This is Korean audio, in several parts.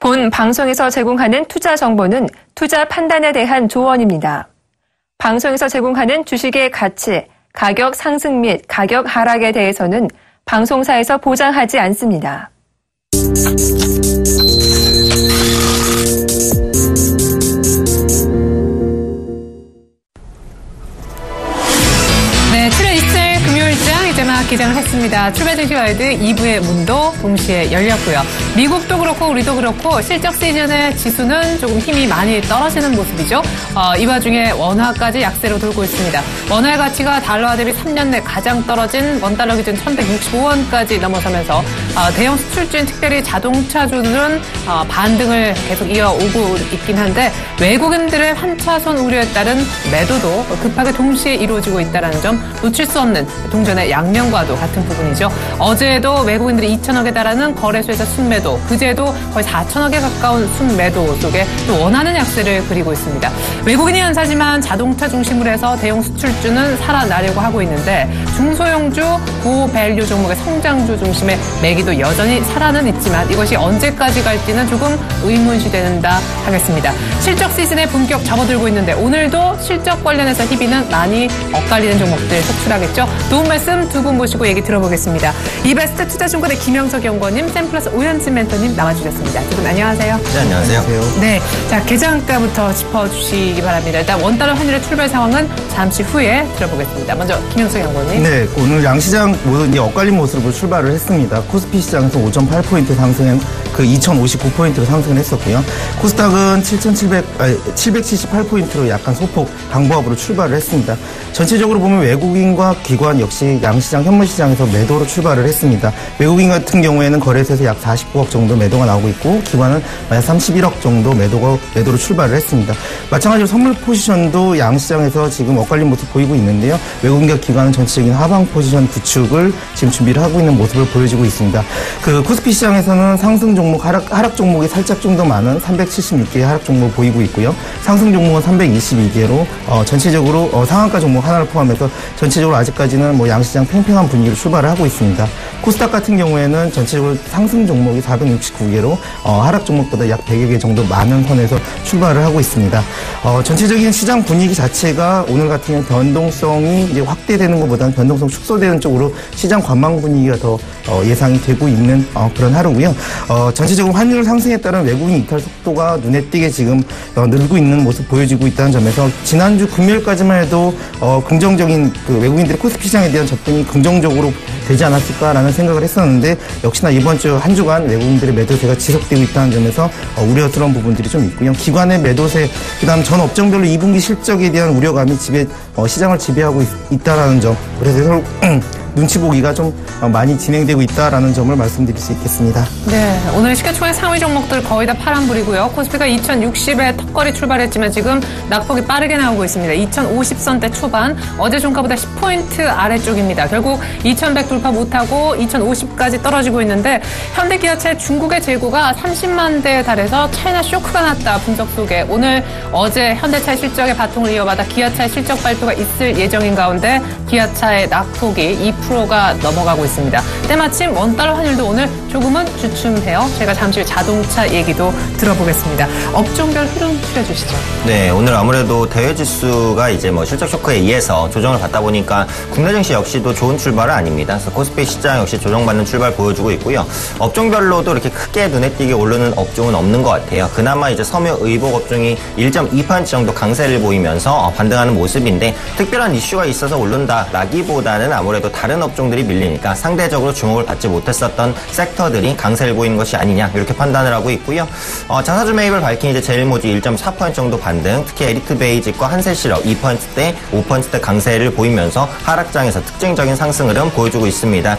본 방송에서 제공하는 투자 정보는 투자 판단에 대한 조언입니다. 방송에서 제공하는 주식의 가치, 가격 상승 및 가격 하락에 대해서는 방송사에서 보장하지 않습니다. 네, 7월 27일 금요일장 이제 막 기장을 했습니다. 출발 증시 와이드 2부의 문도 동시에 열렸고요. 미국도 그렇고 우리도 그렇고 실적 시즌의 지수는 조금 힘이 많이 떨어지는 모습이죠. 이 와중에 원화까지 약세로 돌고 있습니다. 원화의 가치가 달러화 대비 3년 내 가장 떨어진 원달러 기준 1,165원까지 넘어서면서 대형 수출주인 특별히 자동차주들은 반등을 계속 이어오고 있긴 한데 외국인들의 환차손 우려에 따른 매도도 급하게 동시에 이루어지고 있다는 점 놓칠 수 없는 동전의 양면과도 같은 부분이죠. 어제도 외국인들이 2천억에 달하는 거래소에서 순매도, 그제도 거의 4천억에 가까운 순매도 속에 또 원하는 약세를 그리고 있습니다. 외국인이 연사지만 자동차 중심으로 해서 대형 수출주는 살아나려고 하고 있는데 중소형주, 고밸류 종목의 성장주 중심의 매기도 여전히 살아는 있지만 이것이 언제까지 갈지는 조금 의문시된다 하겠습니다. 실적 시즌에 본격 접어들고 있는데 오늘도 실적 관련해서 희비는 많이 엇갈리는 종목들 속출하겠죠. 도움 말씀 두 분 모시고 얘기 들어보겠습니다. 이베스트 투자증권의 김영석 연구원님, 샘플러스 오현진 멘토님 나와주셨습니다. 두 분 안녕하세요. 네, 안녕하세요. 네, 자 개장가부터 짚어주시기 바랍니다. 일단 원달러 환율의 출발 상황은 잠시 후에 들어보겠습니다. 먼저 김영석 연구원님. 네, 오늘 양시장 모두 이제 엇갈린 모습으로 출발을 했습니다. 코스피 시장에서 5.8포인트 상승한 2,059포인트로 상승을 했었고요. 코스닥은 778포인트로 약간 소폭 방보합으로 출발을 했습니다. 전체적으로 보면 외국인과 기관 역시 양시장, 현물시장에서 매도로 출발을 했습니다. 외국인 같은 경우에는 거래소에서 약 49억 정도 매도가 나오고 있고 기관은 약 31억 정도 매도로 출발을 했습니다. 마찬가지로 선물 포지션도 양시장에서 지금 엇갈린 모습 보이고 있는데요. 외국인과 기관은 전체적인 하방 포지션 구축을 지금 준비를 하고 있는 모습을 보여주고 있습니다. 코스피 시장에서는 상승 종목, 하락 종목이 살짝 좀 더 많은 376개의 하락 종목 보이고 있고요. 상승 종목은 322개로 전체적으로 상한가 종목 하나를 포함해서 전체적으로 아직까지는 양시장 팽팽한 분위기로 출발을 하고 있습니다. 코스닥 같은 경우에는 전체적으로 상승 종목이 469개로 하락 종목보다 약 100여 개 정도 많은 선에서 출발을 하고 있습니다. 전체적인 시장 분위기 자체가 오늘 같은 경우 변동성이 이제 확대되는 것보다는 변동성 축소되는 쪽으로 시장 관망 분위기가 더 예상이 되고 있는 그런 하루고요. 전체적으로 환율 상승에 따른 외국인 이탈 속도가 눈에 띄게 지금 늘고 있는 모습 보여지고 있다는 점에서 지난주 금요일까지만 해도 긍정적인 외국인들의 코스피 시장에 대한 접근이 긍정적으로 되지 않았을까라는 생각을 했었는데 역시나 이번 주 한 주간 외국인들의 매도세가 지속되고 있다는 점에서 우려스러운 부분들이 좀 있고요. 기관의 매도세, 그다음 전 업종별로 2분기 실적에 대한 우려감이 시장을 지배하고 있다라는 점, 그래서 눈치 보기가 좀 많이 진행되고 있다라는 점을 말씀드릴 수 있겠습니다. 네, 오늘 시가총액 상위 종목들 거의 다 파란불이고요. 코스피가 2060에 턱걸이 출발했지만 지금 낙폭이 빠르게 나오고 있습니다. 2050선대 초반, 어제 종가보다 10포인트 아래쪽입니다. 결국 2100 돌파 못하고 2050까지 떨어지고 있는데 현대기아차의 중국의 재고가 30만 대에 달해서 차이나 쇼크가 났다 분석 속에 어제 현대차의 실적에 바통을 이어받아 기아차의 실적 발표가 있을 예정인 가운데 기아차의 낙폭이 2%가 넘어가고 있습니다. 때마침 원달러 환율도 오늘 조금은 주춤해요. 제가 잠시 후 자동차 얘기도 들어보겠습니다. 업종별 흐름 추려주시죠. 네, 오늘 아무래도 대외지수가 이제 실적 쇼크에 의해서 조정을 받다 보니까 국내 증시 역시도 좋은 출발은 아닙니다. 그래서 코스피 시장 역시 조정받는 출발 보여주고 있고요. 업종별로도 이렇게 크게 눈에 띄게 오르는 업종은 없는 것 같아요. 그나마 이제 섬유 의복 업종이 1.2% 정도 강세를 보이면서 반등하는 모습인데 특별한 이슈가 있어서 오른다라기보다는 아무래도 다른 업종들이 밀리니까 상대적으로 주목을 받지 못했었던 섹터들이 강세를 보이는 것이 아니냐 이렇게 판단을 하고 있고요. 자사주 매입을 밝힌 이제 제일모직 1.4% 정도 반등, 특히 에리트 베이직과 한세실업 2%대, 5%대 강세를 보이면서 하락장에서 특징적인 상승 흐름 보여주고 있습니다.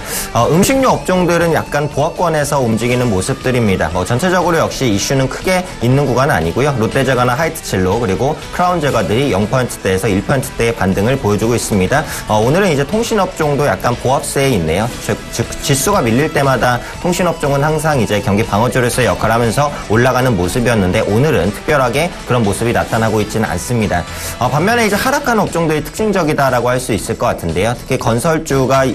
음식료 업종들은 약간 보합권에서 움직이는 모습들입니다. 전체적으로 역시 이슈는 크게 있는 구간은 아니고요. 롯데제과나 하이트칠로 그리고 크라운제과들이 0%대에서 1%대의 반등을 보여주고 있습니다. 오늘은 이제 통신업종도 약간 보합세에 있네요. 즉 지수가 밀릴 때마다 통신업종은 항상 이제 경기 방어줄에서의 역할을 하면서 올라가는 모습이었는데 오늘은 특별하게 그런 모습이 나타나고 있지는 않습니다. 반면에 이제 하락하는 업종들이 특징적이다라고 할 수 있을 것 같은데요. 특히 건설주가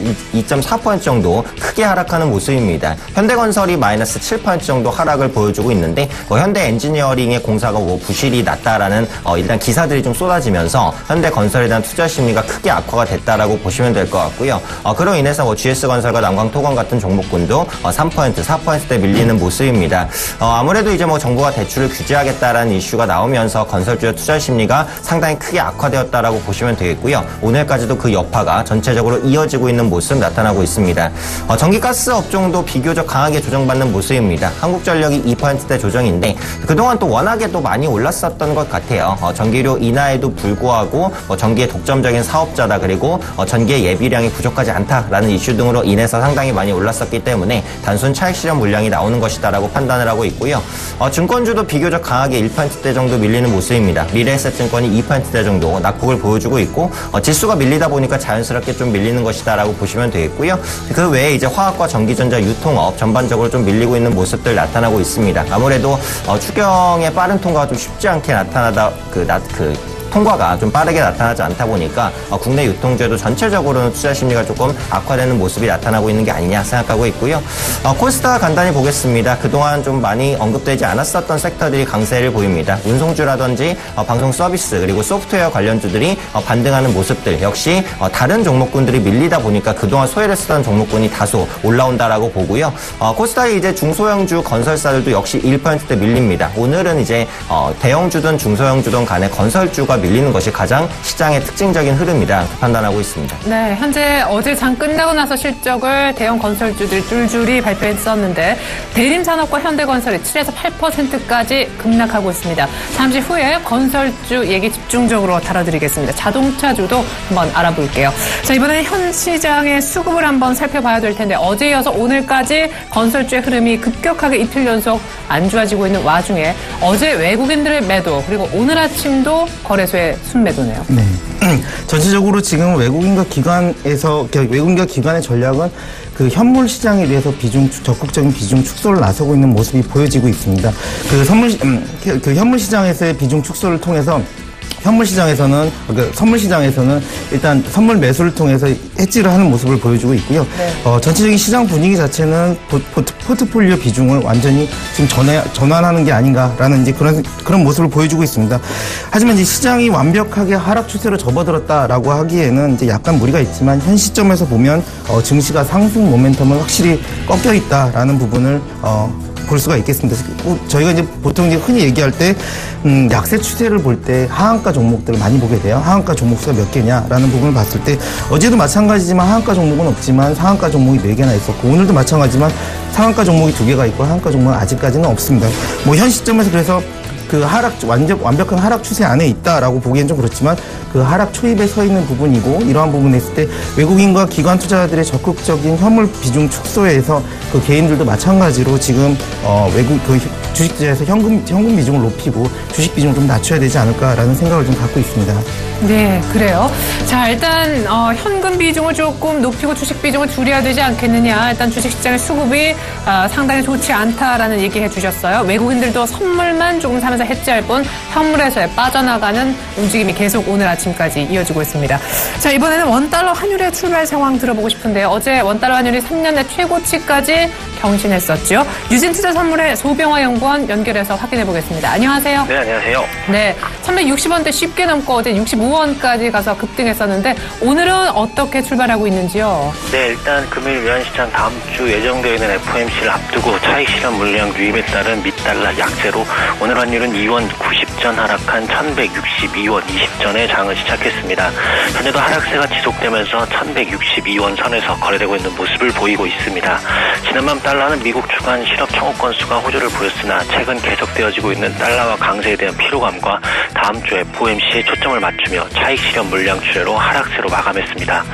20.4% 정도 크게 하락하는 모습입니다. 현대건설이 마이너스 7% 정도 하락을 보여주고 있는데 현대 엔지니어링의 공사가 부실이 났다라는 일단 기사들이 좀 쏟아지면서 현대건설에 대한 투자 심리가 크게 악화가 됐다라고 보시면 될 것 같고요. 그로 인해서 GS건설과 남광토건 같은 종목군도 3%, 4%대 밀리는 모습입니다. 아무래도 이제 정부가 대출을 규제하겠다라는 이슈가 나오면서 건설주의 투자 심리가 상당히 크게 악화되었다라고 보시면 되겠고요. 오늘까지도 그 여파가 전체적으로 이어지고 있는 모습 나타나고 있습니다. 전기가스 업종도 비교적 강하게 조정받는 모습입니다. 한국전력이 2%대 조정인데 그동안 또 워낙에 또 많이 올랐었던 것 같아요. 전기료 인하에도 불구하고 전기의 독점적인 사업자다 그리고 전기의 예비량이 부족하지 않다라는 이슈 등으로 인해서 상당히 많이 올랐었기 때문에 단순 차익 실현 물량이 나오는 것이다라고 판단을 하고 있고요. 증권주도 비교적 강하게 1%대 정도 밀리는 모습입니다. 미래에셋증권이 2%대 정도 낙폭을 보여주고 있고 지수가 밀리다 보니까 자연스럽게 좀 밀리는 것이다라고 보시면 되겠고요. 그 외에 이제 화학과 전기전자 유통업 전반적으로 좀 밀리고 있는 모습들 나타나고 있습니다. 아무래도 추경의 빠른 통과가 좀 쉽지 않게 통과가 좀 빠르게 나타나지 않다 보니까 국내 유통주에도 전체적으로는 투자 심리가 조금 악화되는 모습이 나타나고 있는 게 아니냐 생각하고 있고요. 코스닥 간단히 보겠습니다. 그동안 좀 많이 언급되지 않았었던 섹터들이 강세를 보입니다. 운송주라든지 방송 서비스 그리고 소프트웨어 관련주들이 반등하는 모습들 역시 다른 종목군들이 밀리다 보니까 그동안 소외를 쓰던 종목군이 다소 올라온다라고 보고요. 코스닥이 이제 중소형주 건설사들도 역시 1%대 밀립니다. 오늘은 이제 대형주든 중소형주든 간에 건설주가 밀리는 것이 가장 시장의 특징적인 흐름이다 판단하고 있습니다. 네, 현재 어제 장 끝나고 나서 실적을 대형 건설주들이 쫄쫄이 발표했었는데 대림산업과 현대건설이 7에서 8%까지 급락하고 있습니다. 잠시 후에 건설주 얘기 집중적으로 다뤄드리겠습니다. 자동차주도 한번 알아볼게요. 자, 이번에는 현 시장의 수급을 한번 살펴봐야 될 텐데 어제 이어서 오늘까지 건설주의 흐름이 급격하게 이틀 연속 안 좋아지고 있는 와중에 어제 외국인들의 매도 그리고 오늘 아침도 거래소의 순매도네요. 네. 전체적으로 지금 외국인과 기관의 전략은 그 현물 시장에 대해서 적극적인 비중 축소를 나서고 있는 모습이 보여지고 있습니다. 그 현물 시장에서의 비중 축소를 통해서 선물 시장에서는 일단 선물 매수를 통해서 해지를 하는 모습을 보여주고 있고요. 네. 전체적인 시장 분위기 자체는 포트폴리오 비중을 완전히 지금 전환하는 게 아닌가라는 이제 그런 모습을 보여주고 있습니다. 하지만 이제 시장이 완벽하게 하락 추세로 접어들었다라고 하기에는 이제 약간 무리가 있지만 현 시점에서 보면 증시가 상승 모멘텀을 확실히 꺾여 있다라는 부분을 볼 수가 있겠습니다. 저희가 이제 보통 이제 흔히 얘기할 때 약세 추세를 볼 때 하한가 종목들을 많이 보게 돼요. 하한가 종목 수가 몇 개냐라는 부분을 봤을 때 어제도 마찬가지지만 하한가 종목은 없지만 상한가 종목이 4개나 있었고 오늘도 마찬가지지만 상한가 종목이 2개가 있고 하한가 종목은 아직까지는 없습니다. 현 시점에서 그래서 그 완벽한 하락 추세 안에 있다라고 보기엔 좀 그렇지만 그 하락 초입에 서 있는 부분이고 이러한 부분에 있을 때 외국인과 기관 투자자들의 적극적인 현물 비중 축소에서 그 개인들도 마찬가지로 지금 주식 투자에서 현금 비중을 높이고 주식 비중을 좀 낮춰야 되지 않을까라는 생각을 좀 갖고 있습니다. 네, 그래요. 자, 일단 현금 비중을 조금 높이고 주식 비중을 줄여야 되지 않겠느냐. 일단 주식시장의 수급이 상당히 좋지 않다라는 얘기해 주셨어요. 외국인들도 선물만 조금 사면서 해지할 뿐 현물에서의 빠져나가는 움직임이 계속 오늘 아침까지 이어지고 있습니다. 자, 이번에는 원달러 환율의 출발 상황 들어보고 싶은데요. 어제 원달러 환율이 3년 내 최고치까지 경신했었죠. 유진투자선물의 소병화 연구원 연결해서 확인해 보겠습니다. 안녕하세요. 네, 안녕하세요. 네, 360원대 쉽게 넘고 어제 65원까지 가서 급등했었는데 오늘은 어떻게 출발하고 있는지요? 네, 일단 금일 외환시장 다음 주 예정되어 있는 FOMC를 앞두고 차익 실현 물량 유입에 따른 미달러 약세로 오늘 환율은 2원 90전 하락한 1162원 20전에 장을 시작했습니다. 현재도 하락세가 지속되면서 1162원 선에서 거래되고 있는 모습을 보이고 있습니다. 지난밤 달러는 미국 주간 실업 청구 건수가 호조를 보였으나 최근 계속되어지고 있는 달러와 강세에 대한 피로감과 다음 주 FOMC에 초점을 맞추며 차익 실현 물량 출회로 하락세로 마감했습니다.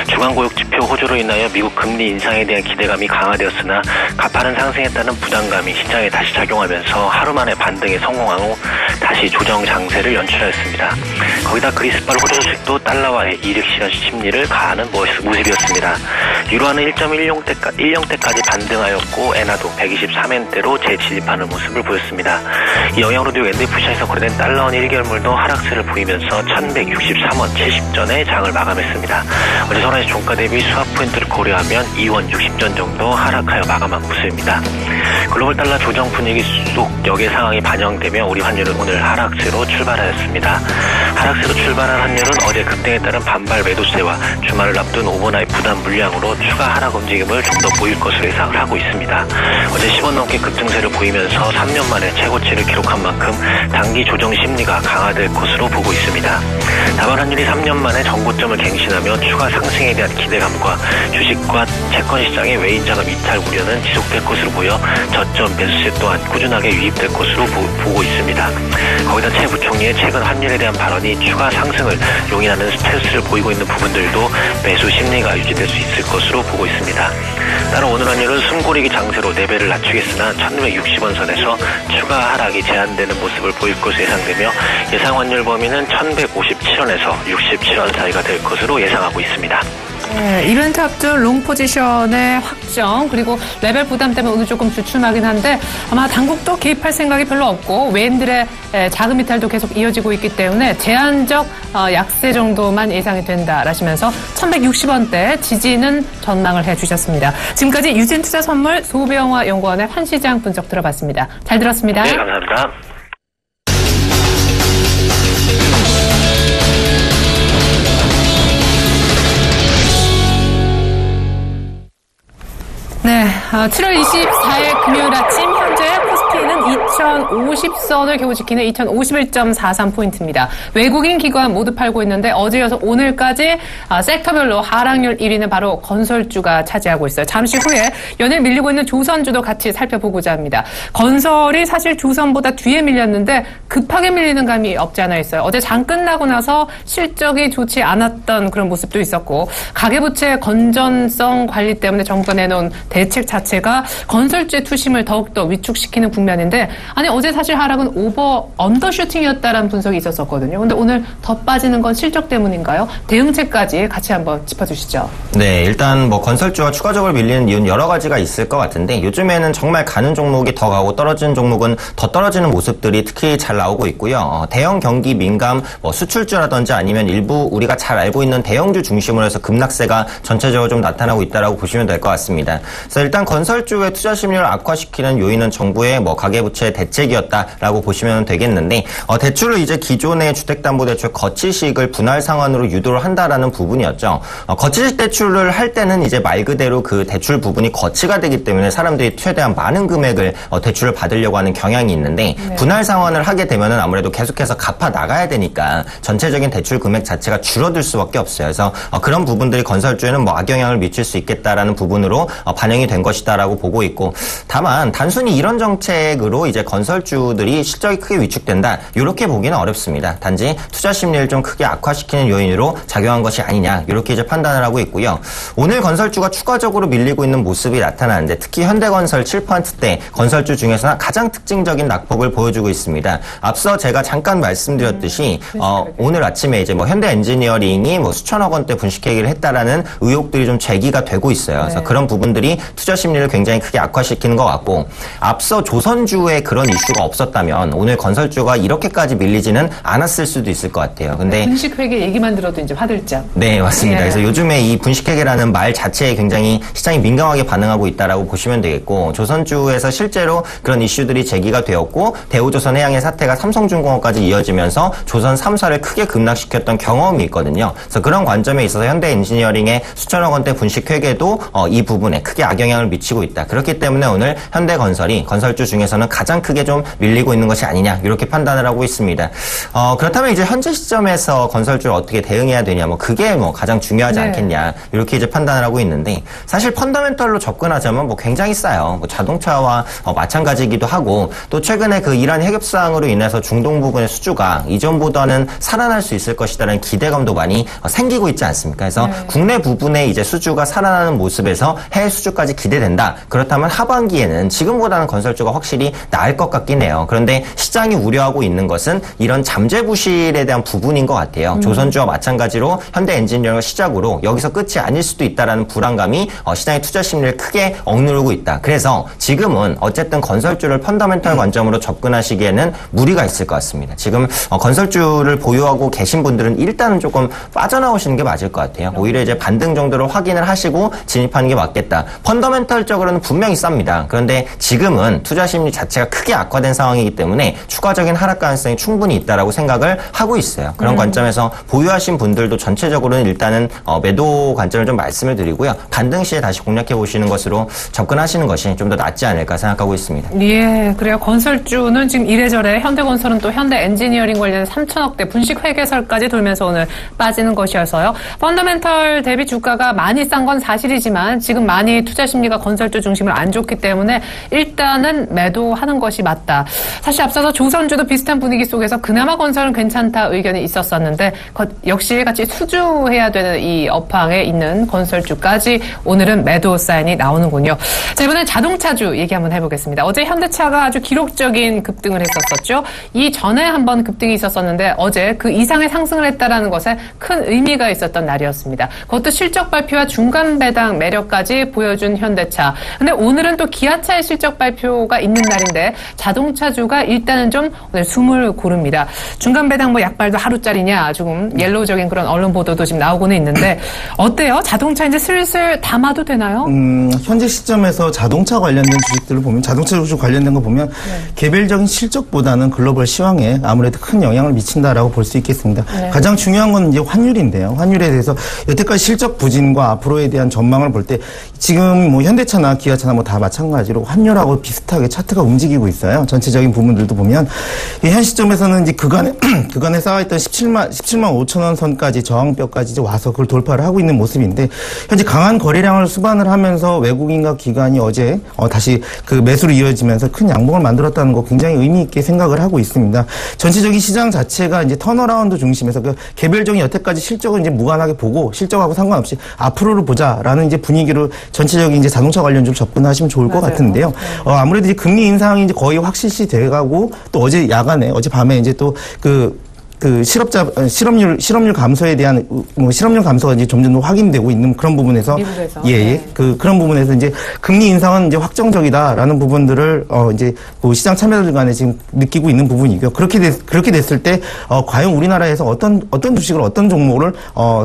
주간 고용 지표 호조로 인하여 미국 금리 인상에 대한 기대감이 강화되었으나 가파른 상승에 따른 부담감이 시장에 다시 작용하면서 하루 만에 반등에 성공한 후 다시 조정 장세를 연출하였습니다. 거기다 그리스발 호주 소식도 달러와의 이익 실현 심리를 가하는 모습이었습니다. 유로화는 1.10대까지 반등하였고 엔화도 123엔대로 재진입하는 모습을 보였습니다. 이 영향으로 NDFC에서 거래된 달러원 1개월물도 하락세를 보이면서 1163원 70전에 장을 마감했습니다. 어제 선화시 종가 대비 수합 포인트를 고려하면 2원 60전 정도 하락하여 마감한 모습입니다. 글로벌 달러 조정 분위기 속 역의 상황이 반영되며 우리 환율은 오늘 하락세로 출발하였습니다. 하락세로 출발한 환율은 어제 급등에 따른 반발 매도세와 주말을 앞둔 오버나잇 부담 물량으로 추가 하락 움직임을 좀 더 보일 것으로 예상을 하고 있습니다. 어제 10원 넘게 급등세를 보이면서 3년 만에 최고치를 기록한 만큼 단기 조정 심리가 강화될 것으로 보고 있습니다. 다만 환율이 3년 만에 전고점을 갱신하며 추가 상승에 대한 기대감과 주식과 채권 시장의 외인 자금 이탈 우려는 지속될 것으로 보여 저점 매수세 또한 꾸준하게 유입될 것으로 보고 있습니다. 거기다 최 부총리의 최근 환율에 대한 발언이 추가 상승을 용인하는 스탠스를 보이고 있는 부분들도 매수 심리가 유지될 수 있을 것으로 보고 있습니다. 따라 오늘 환율은 숨고르기 장세로 레벨을 낮추겠으나 1160원 선에서 추가 하락이 제한되는 모습을 보일 것으로 예상되며 예상 환율 범위는 1157원에서 67원 사이가 될 것으로 예상하고 있습니다. 네, 이벤트 앞둔 롱 포지션의 확정 그리고 레벨 부담 때문에 오늘 조금 주춤하긴 한데 아마 당국도 개입할 생각이 별로 없고 외인들의 자금 이탈도 계속 이어지고 있기 때문에 제한적 약세 정도만 예상이 된다라시면서 1160원대 지지는 전망을 해주셨습니다. 지금까지 유진투자선물 소병화 연구원의 환 시장 분석 들어봤습니다. 잘 들었습니다. 네, 감사합니다. 네, 7월 24일 금요일 아침 현재 코스피는 2050선을 겨우 지키는 2051.43포인트입니다. 외국인 기관 모두 팔고 있는데 어제 이어서 오늘까지 섹터별로 하락률 1위는 바로 건설주가 차지하고 있어요. 잠시 후에 연일 밀리고 있는 조선주도 같이 살펴보고자 합니다. 건설이 사실 조선보다 뒤에 밀렸는데 급하게 밀리는 감이 없지 않아 있어요. 어제 장 끝나고 나서 실적이 좋지 않았던 그런 모습도 있었고 가계부채 건전성 관리 때문에 정부가 내놓은 대책 자체가 건설주의 투심을 더욱더 위축시키는 국면인데 아니 어제 사실 하락은 언더슈팅이었다라는 분석이 있었거든요. 근데 오늘 더 빠지는 건 실적 때문인가요? 대응책까지 같이 한번 짚어주시죠. 네, 일단 건설주와 추가적으로 밀리는 이유는 여러 가지가 있을 것 같은데 요즘에는 정말 가는 종목이 더 가고 떨어지는 종목은 더 떨어지는 모습들이 특히 잘 나오고 있고요. 대형 경기 민감 수출주라든지 아니면 일부 우리가 잘 알고 있는 대형주 중심으로 해서 급락세가 전체적으로 좀 나타나고 있다라고 보시면 될 것 같습니다. 그래서 일단 건설주의 투자 심리를 악화시키는 요인은 정부의 가계부채 대책이었다라고 보시면 되겠는데 대출을 이제 기존의 주택담보대출 거치식을 분할 상환으로 유도를 한다라는 부분이었죠. 거치식 대출을 할 때는 이제 말 그대로 그 대출 부분이 거치가 되기 때문에 사람들이 최대한 많은 금액을 대출을 받으려고 하는 경향이 있는데 네. 분할 상환을 하게 되면은 아무래도 계속해서 갚아 나가야 되니까 전체적인 대출 금액 자체가 줄어들 수밖에 없어요. 그래서 그런 부분들이 건설주에는 악영향을 미칠 수 있겠다라는 부분으로 반영이 된 것이다라고 보고 있고 다만 단순히 이런 정책으로 이제 건설주들이 실적이 크게 위축된다 이렇게 보기는 어렵습니다. 단지 투자 심리를 좀 크게 악화시키는 요인으로 작용한 것이 아니냐 이렇게 이제 판단을 하고 있고요. 오늘 건설주가 추가적으로 밀리고 있는 모습이 나타나는데 특히 현대건설 7%대 건설주 중에서는 가장 특징적인 낙폭을 보여주고 있습니다. 앞서 제가 잠깐 말씀드렸듯이 오늘 아침에 이제 현대엔지니어링이 수천억 원대 분식회계를 했다라는 의혹들이 좀 제기가 되고 있어요. 그래서 네. 그런 부분들이 투자 심리를 굉장히 크게 악화시키는 것 같고 앞서 조선주에 그런 이슈가 없었다면 오늘 건설주가 이렇게까지 밀리지는 않았을 수도 있을 것 같아요. 근데 분식회계 얘기만 들어도 이제 화들짝. 네, 맞습니다. 예. 그래서 요즘에 이 분식회계라는 말 자체에 굉장히 시장이 민감하게 반응하고 있다라고 보시면 되겠고 조선주에서 실제로 그런 이슈들이 제기가 되었고 대우조선해양의 사태가 삼성중공업까지 이어지면서 조선 3사를 크게 급락시켰던 경험이 있거든요. 그래서 그런 관점에 있어서 현대엔지니어링의 수천억 원대 분식회계도 이 부분에 크게 악영향을 미치고 있다. 그렇기 때문에 오늘 현대건설이 건설주 중에서는 가장 크게 좀 밀리고 있는 것이 아니냐 이렇게 판단을 하고 있습니다. 그렇다면 이제 현재 시점에서 건설주를 어떻게 대응해야 되냐 그게 가장 중요하지 네. 않겠냐 이렇게 이제 판단을 하고 있는데 사실 펀더멘털로 접근하자면 굉장히 싸요. 자동차와 마찬가지이기도 하고 또 최근에 그 이란 핵협상으로 인해서 중동 부분의 수주가 이전보다는 살아날 수 있을 것이다라는 기대감도 많이 생기고 있지 않습니까? 그래서 네. 국내 부분의 이제 수주가 살아나는 모습에서 해외 수주까지 기대된다. 그렇다면 하반기에는 지금보다는 건설주가 확실히 나을 것 같긴 같긴 해요. 그런데 시장이 우려하고 있는 것은 이런 잠재 부실에 대한 부분인 것 같아요. 조선주와 마찬가지로 현대 엔지니어링을 시작으로 여기서 끝이 아닐 수도 있다라는 불안감이 시장의 투자 심리를 크게 억누르고 있다. 그래서 지금은 어쨌든 건설주를 펀더멘털 관점으로 접근하시기에는 무리가 있을 것 같습니다. 지금 건설주를 보유하고 계신 분들은 일단은 조금 빠져나오시는 게 맞을 것 같아요. 오히려 이제 반등 정도를 확인을 하시고 진입하는 게 맞겠다. 펀더멘털적으로는 분명히 쌉니다. 그런데 지금은 투자 심리 자체가 크게 악화된 상황이기 때문에 추가적인 하락 가능성이 충분히 있다라고 생각을 하고 있어요. 그런 관점에서 보유하신 분들도 전체적으로는 일단은 매도 관점을 좀 말씀을 드리고요. 반등 시에 다시 공략해 보시는 것으로 접근하시는 것이 좀 더 낫지 않을까 생각하고 있습니다. 예, 그래요. 건설주는 지금 이래저래 현대건설은 또 현대엔지니어링 관련 3천억대 분식 회계설까지 돌면서 오늘 빠지는 것이어서요. 펀더멘털 대비 주가가 많이 싼 건 사실이지만 지금 많이 투자 심리가 건설주 중심으로 안 좋기 때문에 일단은 매도하는 것이 맞다. 사실 앞서서 조선주도 비슷한 분위기 속에서 그나마 건설은 괜찮다 의견이 있었었는데 역시 같이 수주해야 되는 이 업황에 있는 건설주까지 오늘은 매도 사인이 나오는군요. 자, 이번엔 자동차주 얘기 한번 해보겠습니다. 어제 현대차가 아주 기록적인 급등을 했었었죠. 이 전에 한번 급등이 있었었는데 어제 그 이상의 상승을 했다라는 것에 큰 의미가 있었던 날이었습니다. 그것도 실적 발표와 중간 배당 매력까지 보여준 현대차. 근데 오늘은 또 기아차의 실적 발표가 있는 날인데 자동차주가 일단은 좀 오늘 숨을 고릅니다. 중간 배당 뭐 약발도 하루짜리냐 조금 옐로우적인 그런 언론 보도도 지금 나오고는 있는데 어때요? 자동차 이제 슬슬 담아도 되나요? 현재 시점에서 자동차 관련된 주식들을 보면 자동차 주식 관련된 거 보면 개별적인 실적보다는 글로벌 시황에 아무래도 큰 영향을 미친다라고 볼 수 있겠습니다. 가장 중요한 건 이제 환율인데요. 환율에 대해서 여태까지 실적 부진과 앞으로에 대한 전망을 볼 때 지금 뭐 현대차나 기아차나 뭐 다 마찬가지로 환율하고 비슷하게 차트가 움직이고 있어요. 전체적인 부분들도 보면 현 시점에서는 이제 그간에 쌓아있던 17만 5천 원 선까지 저항뼈까지 이제 와서 그걸 돌파를 하고 있는 모습인데 현재 강한 거래량을 수반을 하면서 외국인과 기관이 어제 다시 그 매수로 이어지면서 큰 양봉을 만들었다는 거 굉장히 의미 있게 생각을 하고 있습니다. 전체적인 시장 자체가 이제 턴어라운드 중심에서 그 개별적인 여태까지 실적을 이제 무관하게 보고 실적하고 상관없이 앞으로를 보자라는 이제 분위기로 전체적인 이제 자동차 관련주로 접근하시면 좋을 것 같은데요. 아무래도 이제 금리 인상이 이제 거의 확실시 돼가고 또 어제 야간에 어젯밤에 이제 또 실업률 감소에 대한 실업률 감소가 이제 점점 더 확인되고 있는 그런 부분에서 미국에서. 그런 부분에서 이제 금리 인상은 이제 확정적이다라는 부분들을 이제 그 시장 참여자들 간에 지금 느끼고 있는 부분이고요. 그렇게 됐을 때 과연 우리나라에서 어떤 주식을 어떤 종목을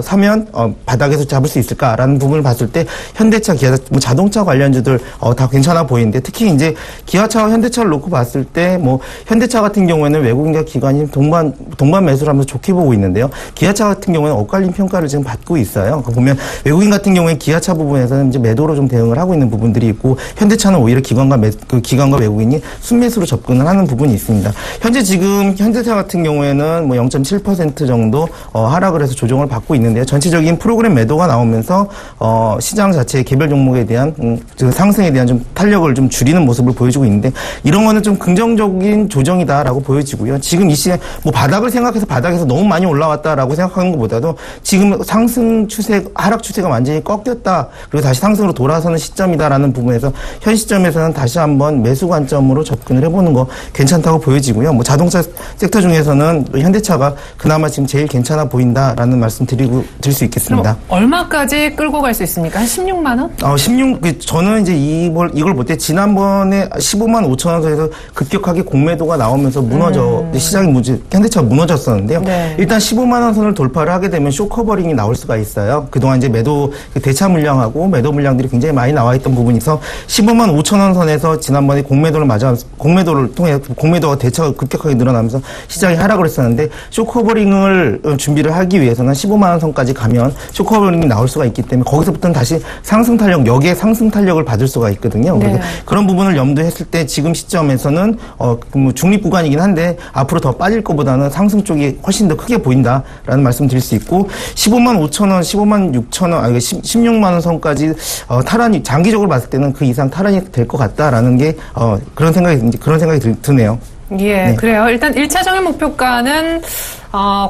사면 바닥에서 잡을 수 있을까라는 부분을 봤을 때 현대차, 기아차, 뭐 자동차 관련주들 다 괜찮아 보이는데 특히 이제 기아차와 현대차를 놓고 봤을 때 뭐 현대차 같은 경우에는 외국인과 기관이 동반 매수를 하면서 좋게 보고 있는데요. 기아차 같은 경우에는 엇갈린 평가를 지금 받고 있어요. 보면 외국인 같은 경우에 기아차 부분에서는 이제 매도로 좀 대응을 하고 있는 부분들이 있고 현대차는 오히려 기관과 외국인이 순매수로 접근을 하는 부분이 있습니다. 현재 지금 현대차 같은 경우에는 뭐 0.7% 정도 하락을 해서 조정을 받고 있는데요. 전체적인 프로그램 매도가 나오면서 시장 자체의 개별 종목에 대한 상승에 대한 좀 탄력을 좀 줄이는 모습을 보여주고 있는데 이런 거는 좀 긍정적인 조정이다라고 보여지고요. 지금 이 시에 뭐 바닥을 생각해서 바닥에서 너무 많이 올라왔다라고 생각하는 것보다도 지금 상승 추세, 하락 추세가 완전히 꺾였다. 그리고 다시 상승으로 돌아서는 시점이다라는 부분에서 현 시점에서는 다시 한번 매수 관점으로 접근을 해보는 거 괜찮다고 보여지고요. 뭐 자동차 섹터 중에서는 현대차가 그나마 지금 제일 괜찮아 보인다라는 말씀 드릴 수 있겠습니다. 얼마까지 끌고 갈 수 있습니까? 한 16만 원? 저는 이제 이걸 볼 때 지난번에 15만 5천 원 선에서 급격하게 공매도가 나오면서 시장이 현대차가 무너졌었는데요. 네. 일단 15만 원 선을 돌파를 하게 되면 쇼커버링이 나올 수가 있어요. 그동안 이제 대차 물량하고 매도 물량들이 굉장히 많이 나와 있던 부분이 있어 15만 5천 원 선에서 지난번에 공매도를 통해 공매도가 대차가 급격하게 늘어나면서 시장이 하락을 했었는데 쇼커버링을 준비를 하기 위해서는 15만 원 선까지 가면 쇼커버링이 나올 수가 있기 때문에 거기서부터는 다시 역의 상승 탄력을 받을 수가 있거든요. 그래서 그런 부분을 염두했을 때 지금 시점에서는 중립 구간이긴 한데 앞으로 더 빠질 것보다는 상승 쪽이 훨씬 더 크게 보인다라는 말씀 드릴 수 있고 15만 5천 원, 15만 6천 원, 16만 원 선까지 탈환이 장기적으로 봤을 때는 그 이상 탈환이 될 것 같다라는 게 그런 생각이 드네요. 예, 네. 그래요. 일단 1차적인 목표가는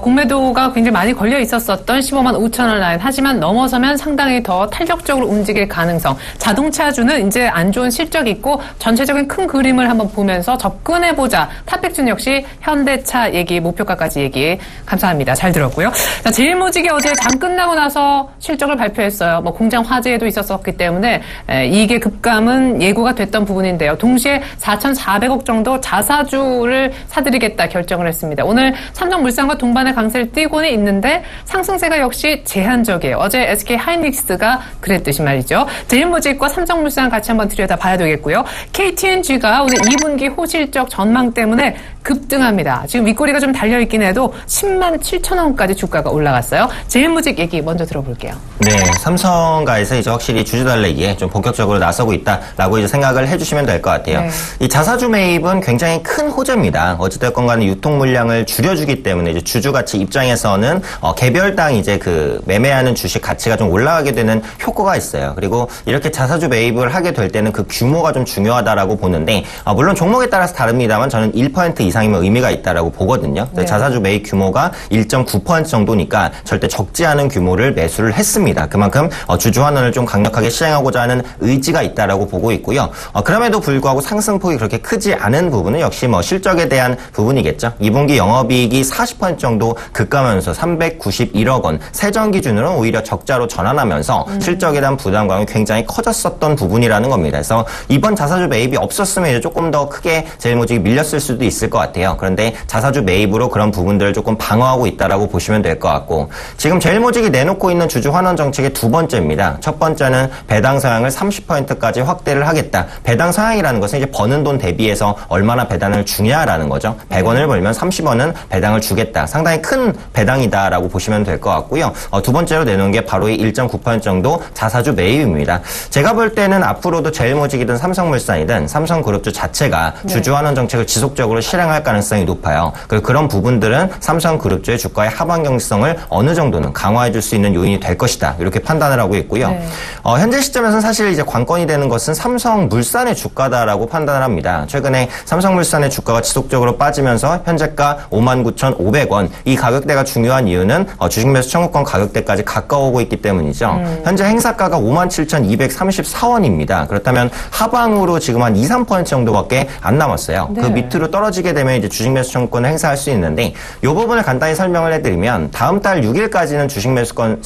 공매도가 굉장히 많이 걸려 있었던 15만 5천 원 라인. 하지만 넘어서면 상당히 더 탄력적으로 움직일 가능성. 자동차주는 이제 안 좋은 실적이 있고 전체적인 큰 그림을 한번 보면서 접근해보자. 탑백준 역시 현대차 얘기, 목표가까지 얘기 감사합니다. 잘 들었고요. 자, 제일모직이 어제 장 끝나고 나서 실적을 발표했어요. 뭐 공장 화재도 있었기 때문에 이익의 급감은 예고가 됐던 부분인데요. 동시에 4,400억 정도 자사주를 사들이겠다 결정을 했습니다. 오늘 삼성물산과 동반의 강세를 띄고는 있는데 상승세가 역시 제한적이에요. 어제 SK 하이닉스가 그랬듯이 말이죠. 제일모직과 삼성물산 같이 한번 들여다봐야 되겠고요. KTNG가 오늘 2분기 호실적 전망 때문에 급등합니다. 지금 윗꼬리가 좀 달려있긴 해도 10만 7천 원까지 주가가 올라갔어요. 제일모직 얘기 먼저 들어볼게요. 네, 삼성가에서 이제 확실히 주주 달래기에 좀 본격적으로 나서고 있다라고 이제 생각을 해주시면 될 것 같아요. 네. 이 자사주 매입은 굉장히 큰 호재입니다. 어찌됐건 간에 유통 물량을 줄여주기 때문에 이제 주주 가치 입장에서는 개별당 이제 그 매매하는 주식 가치가 좀 올라가게 되는 효과가 있어요. 그리고 이렇게 자사주 매입을 하게 될 때는 그 규모가 좀 중요하다라고 보는데 물론 종목에 따라서 다릅니다만 저는 1% 이상이면 의미가 있다라고 보거든요. 네. 자사주 매입 규모가 1.9% 정도니까 절대 적지 않은 규모를 매수를 했습니다. 그만큼 주주 환원을 좀 강력하게 시행하고자 하는 의지가 있다라고 보고 있고요. 그럼에도 불구하고 상승폭이 그렇게 크지 않은 부분은 역시 뭐 실적에 대한 부분이겠죠. 2분기 영업이익이 40% 정도 급감하면서 391억 원, 세전 기준으로는 오히려 적자로 전환하면서 실적에 대한 부담감이 굉장히 커졌었던 부분이라는 겁니다. 그래서 이번 자사주 매입이 없었으면 이제 조금 더 크게 제일모직이 밀렸을 수도 있을 것 같아요. 그런데 자사주 매입으로 그런 부분들을 조금 방어하고 있다라고 보시면 될 것 같고, 지금 제일모직이 내놓고 있는 주주 환원 정책의 두 번째입니다. 첫 번째는 배당 서양을 30%까지 확대를 하겠다. 배당 서양이라는 것은 이제 버는 돈 대비해서 얼마나 배당을 주냐라는 거죠. 100원을 벌면 30원은 배당을 주겠다. 상당히 큰 배당이다라고 보시면 될 것 같고요. 두 번째로 내놓은 게 바로 이 1.9% 정도 자사주 매입입니다. 제가 볼 때는 앞으로도 제일모직이든 삼성물산이든 삼성그룹주 자체가 주주 환원 정책을 지속적으로 실행할 가능성이 높아요. 그리고 그런 부분들은 삼성그룹주의 주가의 하방 경직성을 어느 정도는 강화해 줄 수 있는 요인이 될 것이다. 이렇게 판단을 하고 있고요. 네. 현재 시점에서는 사실 이제 관건이 되는 것은 삼성물산의 주가다라고 판단을 합니다. 최근에 삼성물산의 주가가 지속적으로 빠지면서 현재가 59,500원. 이 가격대가 중요한 이유는 주식 매수 청구권 가격대까지 가까워오고 있기 때문이죠. 현재 행사가가 57,234원입니다. 그렇다면 하방으로 지금 한 2, 3% 정도밖에 안 남았어요. 네. 그 밑으로 떨어지게 되면 이제 주식 매수 청구권을 행사할 수 있는데 이 부분을 간단히 설명을 해드리면 다음 달 6일까지는 주식 매수권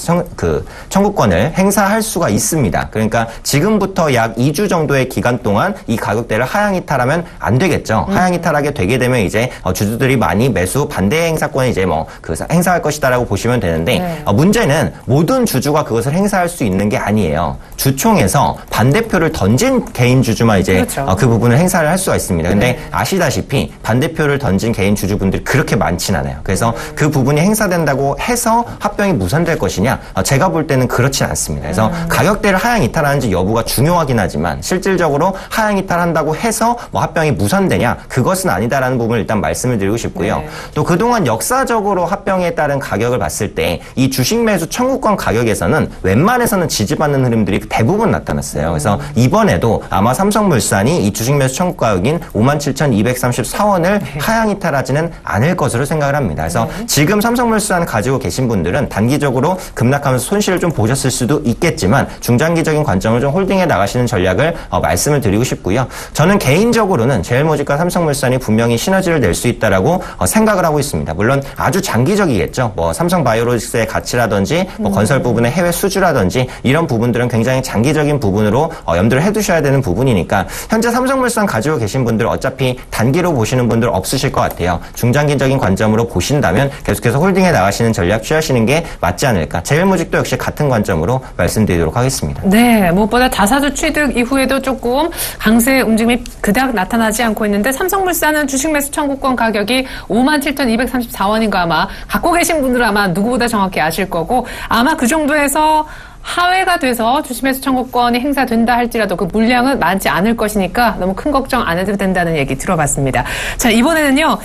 청구권을 행사할 수가 있습니다. 그러니까 지금부터 약 2주 정도의 기간 동안 이 가격대를 하향 이탈하면 안 되겠죠. 하향 이탈하게 되게 되면 이제 주주들이 많이 매수 반대 행사권을 이제 행사할 것이다라고 보시면 되는데 네. 문제는 모든 주주가 그것을 행사할 수 있는 게 아니에요. 주총에서 반대표를 던진 개인 주주만 이제 그렇죠. 그 부분을 행사를 할 수가 있습니다. 근데 아시다시피 반대표를 던진 개인 주주분들이 그렇게 많진 않아요. 그래서 그 부분이 행사된다고 해서 합병이 무산될 것이냐? 제가 볼 때는 그렇진 않습니다. 그래서 가격대를 하향 이탈하는지 여부가 중요하긴 하지만 실질적으로 하향 이탈한다고 해서 합병이 무산되냐? 그것은 아니다라는 부분을 일단 말씀을 드리고 싶고요. 네. 또 그동안 역사적으로 합병에 따른 가격을 봤을 때 이 주식 매수 청구권 가격에서는 웬만해서는 지지받는 흐름들이 대부분 나타났어요. 그래서 이번에도 아마 삼성물산이 이 주식 매수 청구 가격인 57,234원을 하향 이탈하지는 않을 것으로 생각을 합니다. 그래서 지금 삼성물산 가지고 계신 분들은 단기적으로 급락하면서 손실을 좀 보셨을 수도 있겠지만 중장기적인 관점을 좀 홀딩해 나가시는 전략을 말씀을 드리고 싶고요. 저는 개인적으로는 제일모직과 삼성물산이 분명히 시너지를 낼 수 있다라고 생각을 하고 있습니다. 물론 아주 장기적이겠죠. 삼성바이오로직스의 가치라든지 건설 부분의 해외 수주라든지 이런 부분들은 굉장히 장기적인 부분으로 염두를 해두셔야 되는 부분이니까 현재 삼성물산 가지고 계신 분들 어차피 단기로 보시는 분들 없으실 것 같아요. 중장기적인 관점으로 보신다면 계속해서 홀딩해 나가시는 전략 취하시는 게 맞지 않을까. 제일모직도 역시 같은 관점으로 말씀드리도록 하겠습니다. 네, 무엇보다 자사주 취득 이후에도 조금 강세 움직임이 그닥 나타나지 않고 있는데 삼성물산은 주식 매수 청구권 가격이 57,234원인가 아마 갖고 계신 분들은 아마 누구보다 정확히 아실 거고 아마 그 정도에서 하회가 돼서 주식 매수 청구권이 행사된다 할지라도 그 물량은 많지 않을 것이니까 너무 큰 걱정 안 해도 된다는 얘기 들어봤습니다. 자, 이번에는요,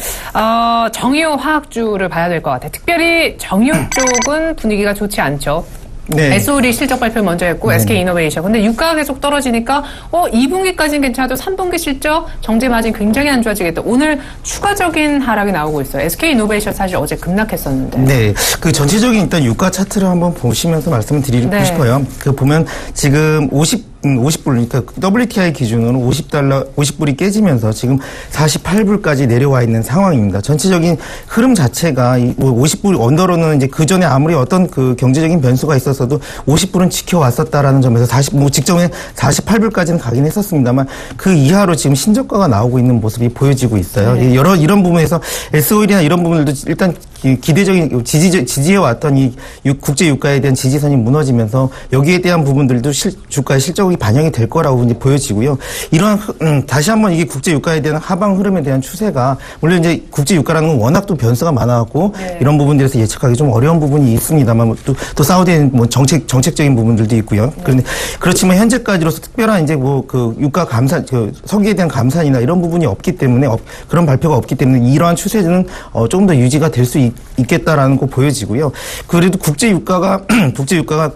정유 화학주를 봐야 될 것 같아요. 특별히 정유 쪽은 분위기가 좋지 않죠. 네. SOL이 실적 발표 먼저 했고 SK이노베이션. 근데 유가가 계속 떨어지니까 2분기까지는 괜찮아도 3분기 실적 정제 마진 굉장히 안 좋아지겠다. 오늘 추가적인 하락이 나오고 있어요. SK이노베이션 사실 어제 급락했었는데. 네. 그 전체적인 일단 유가 차트를 한번 보시면서 말씀을 드리고 네. 싶어요. 그 보면 지금 50불, 그러니까 WTI 기준으로 50불이 깨지면서 지금 48불까지 내려와 있는 상황입니다. 전체적인 흐름 자체가 50불 언더로는 이제 그 전에 아무리 어떤 그 경제적인 변수가 있었어도 50불은 지켜왔었다라는 점에서 직전에 48불까지는 가긴 했었습니다만 그 이하로 지금 신저가가 나오고 있는 모습이 보여지고 있어요. 네. 이런 부분에서 SOL이나 이런 부분들도 일단 기대적인 지지해왔던 이 국제 유가에 대한 지지선이 무너지면서 여기에 대한 부분들도 주가의 실적이 반영이 될 거라고 이제 보여지고요. 이런 다시 한번 이게 국제 유가에 대한 하방 흐름에 대한 추세가 물론 이제 국제 유가라는 건 워낙 또 변수가 많아갖고 네. 이런 부분들에서 예측하기 좀 어려운 부분이 있습니다만 또 사우디에는 뭐 정책적인 부분들도 있고요. 그런데 그렇지만 현재까지로서 특별한 이제 뭐 그 유가 감산, 그 석유에 대한 감산이나 이런 부분이 없기 때문에 그런 발표가 없기 때문에 이러한 추세는 조금 더 유지가 될 수 있겠다라는 거 보여지고요. 그래도 국제 유가가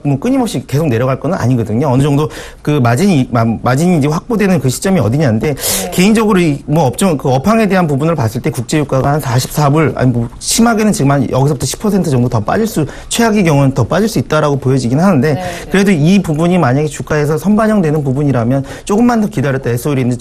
뭐 끊임없이 계속 내려갈 건 아니거든요. 어느 정도 그 마진이 이제 확보되는 그 시점이 어디냐인데 네. 개인적으로 뭐 그 업황에 대한 부분을 봤을 때 국제 유가가 한 44불 아니 뭐 심하게는 지금 한 여기서부터 10% 정도 더 최악의 경우는 더 빠질 수 있다라고 보여지긴 하는데 네. 그래도 이 부분이 만약에 주가에서 선반영되는 부분이라면 조금만 더 기다렸다 SOL이 이제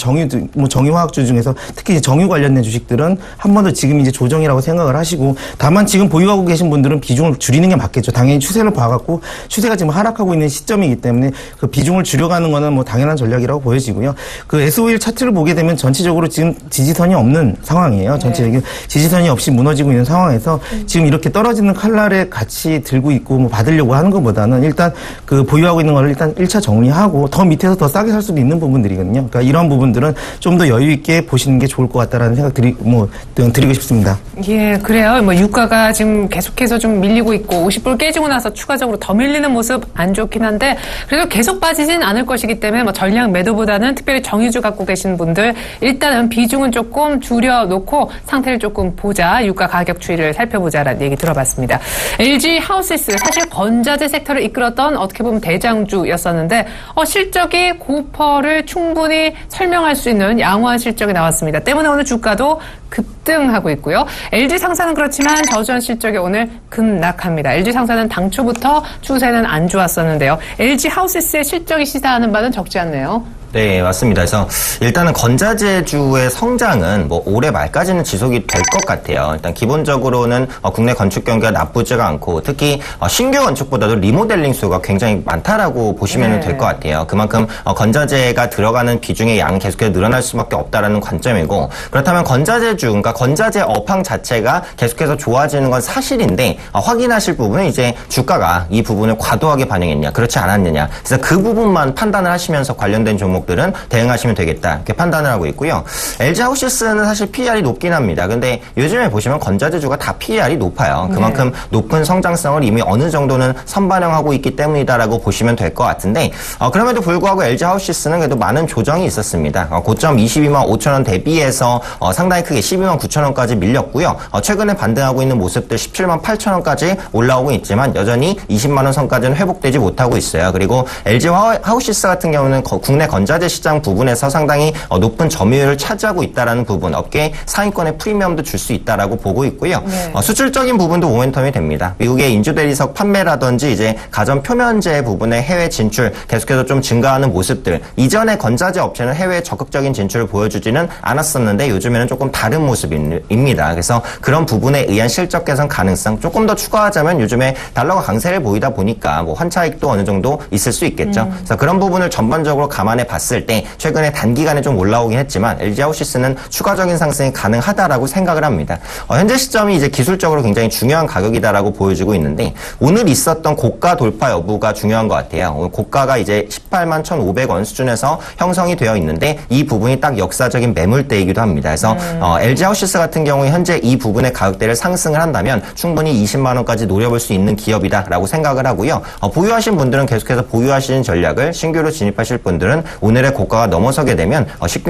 정유화학주 중에서 특히 이제 정유 관련된 주식들은 한 번 더 지금 이제 조정이라고 생각을 하시고 다만 지금 보유하고 계신 분들은 비중을 줄이는 게 맞겠죠. 당연히 추세를 봐갖고 추세가 지금 하락하고 있는 시점이기 때문에 그 비중을 줄여가는 거는 뭐 당연한 전략이라고 보여지고요. 그 SOL 차트를 보게 되면 전체적으로 지금 지지선이 없는 상황이에요. 전체적인 지지선이 없이 무너지고 있는 상황에서 지금 이렇게 떨어지는 칼날에 같이 들고 있고 뭐 받으려고 하는 것보다는 일단 그 보유하고 있는 거를 일단 1차 정리하고 더 밑에서 더 싸게 살 수도 있는 부분들이거든요. 그러니까 이런 부분들은 좀 더 여유 있게 보시는 게 좋을 것 같다라는 생각 드리고 싶습니다. 예, 그래요. 뭐 유가가 지금 계속해서 좀 밀리고 있고 50불 깨지고 나서 추가적으로 더 밀리는 모습 안 좋긴 한데 그래도 계속 빠지진 않을 것이기 때문에 뭐 전량 매도보다는 특별히 정유주 갖고 계신 분들 일단은 비중은 조금 줄여놓고 상태를 조금 보자. 유가 가격 추이를 살펴보자라는 얘기 들어봤습니다. LG 하우스스 사실 건자재 섹터를 이끌었던 어떻게 보면 대장주였었는데 실적이 고퍼를 충분히 설명할 수 있는 양호한 실적이 나왔습니다. 때문에 오늘 주가도 급등하고 있고요. LG 상사는 그렇지만 저조한 실적이 오늘 급락합니다. LG 상사는 당초부터 추세는 안 좋았었는데요. LG 하우스스의 실적이 시사하는 바는 적지 않네요. 네, 맞습니다. 그래서 일단은 건자재주의 성장은 뭐 올해 말까지는 지속이 될 것 같아요. 일단 기본적으로는 국내 건축 경기가 나쁘지가 않고 특히 신규 건축보다도 리모델링 수가 굉장히 많다라고 보시면 될 것 같아요. 그만큼 건자재가 들어가는 비중의 양이 계속해서 늘어날 수밖에 없다라는 관점이고 그렇다면 건자재주, 그러니까 건자재 업황 자체가 계속해서 좋아지는 건 사실인데 확인하실 부분은 이제 주가가 이 부분을 과도하게 반영했냐, 그렇지 않았느냐. 그래서 그 부분만 판단을 하시면서 관련된 종목들은 대응하시면 되겠다 이렇게 판단을 하고 있고요. LG 하우스는 사실 PER이 높긴 합니다. 근데 요즘에 보시면 건자재주가 다 PER이 높아요. 그만큼 높은 성장성을 이미 어느 정도는 선반영하고 있기 때문이다라고 보시면 될 것 같은데 그럼에도 불구하고 LG 하우스는 그래도 많은 조정이 있었습니다. 고점 22만 5천 원 대비해서 상당히 크게 12만 9천 원까지 밀렸고요. 최근에 반등하고 있는 모습들 17만 8천 원까지 올라오고 있지만 여전히 20만 원 선까지는 회복되지 못하고 있어요. 그리고 LG 하우스 같은 경우는 국내 건자재 시장 부분에서 상당히 높은 점유율을 차지하고 있다라는 부분, 업계 상위권의 프리미엄도 줄 수 있다라고 보고 있고요. 수출적인 부분도 모멘텀이 됩니다. 미국의 인조대리석 판매라든지 이제 가전 표면재 부분의 해외 진출 계속해서 좀 증가하는 모습들. 이전에 건자재 업체는 해외 적극적인 진출을 보여주지는 않았었는데 요즘에는 조금 다른 모습입니다. 그래서 그런 부분에 의한 실적 개선 가능성 조금 더 추가하자면 요즘에 달러가 강세를 보이다 보니까 뭐 환차익도 어느 정도 있을 수 있겠죠. 그래서 그런 부분을 전반적으로 감안해 봤을 때 최근에 단기간에 좀 올라오긴 했지만 LG 하우스는 추가적인 상승이 가능하다라고 생각을 합니다. 현재 시점이 이제 기술적으로 굉장히 중요한 가격이다라고 보여지고 있는데 오늘 있었던 고가 돌파 여부가 중요한 것 같아요. 오늘 고가가 이제 18만 1,500원 수준에서 형성이 되어 있는데 이 부분이 딱 역사적인 매물대이기도 합니다. 그래서 LG 하우스 같은 경우에 현재 이 부분의 가격대를 상승을 한다면 충분히 20만 원까지 노려볼 수 있는 기업이다라고 생각을 하고요. 보유하신 분들은 계속해서 보유하시는 전략을 신규로 진입하실 분들은 오늘의 고가가 넘어서게 되면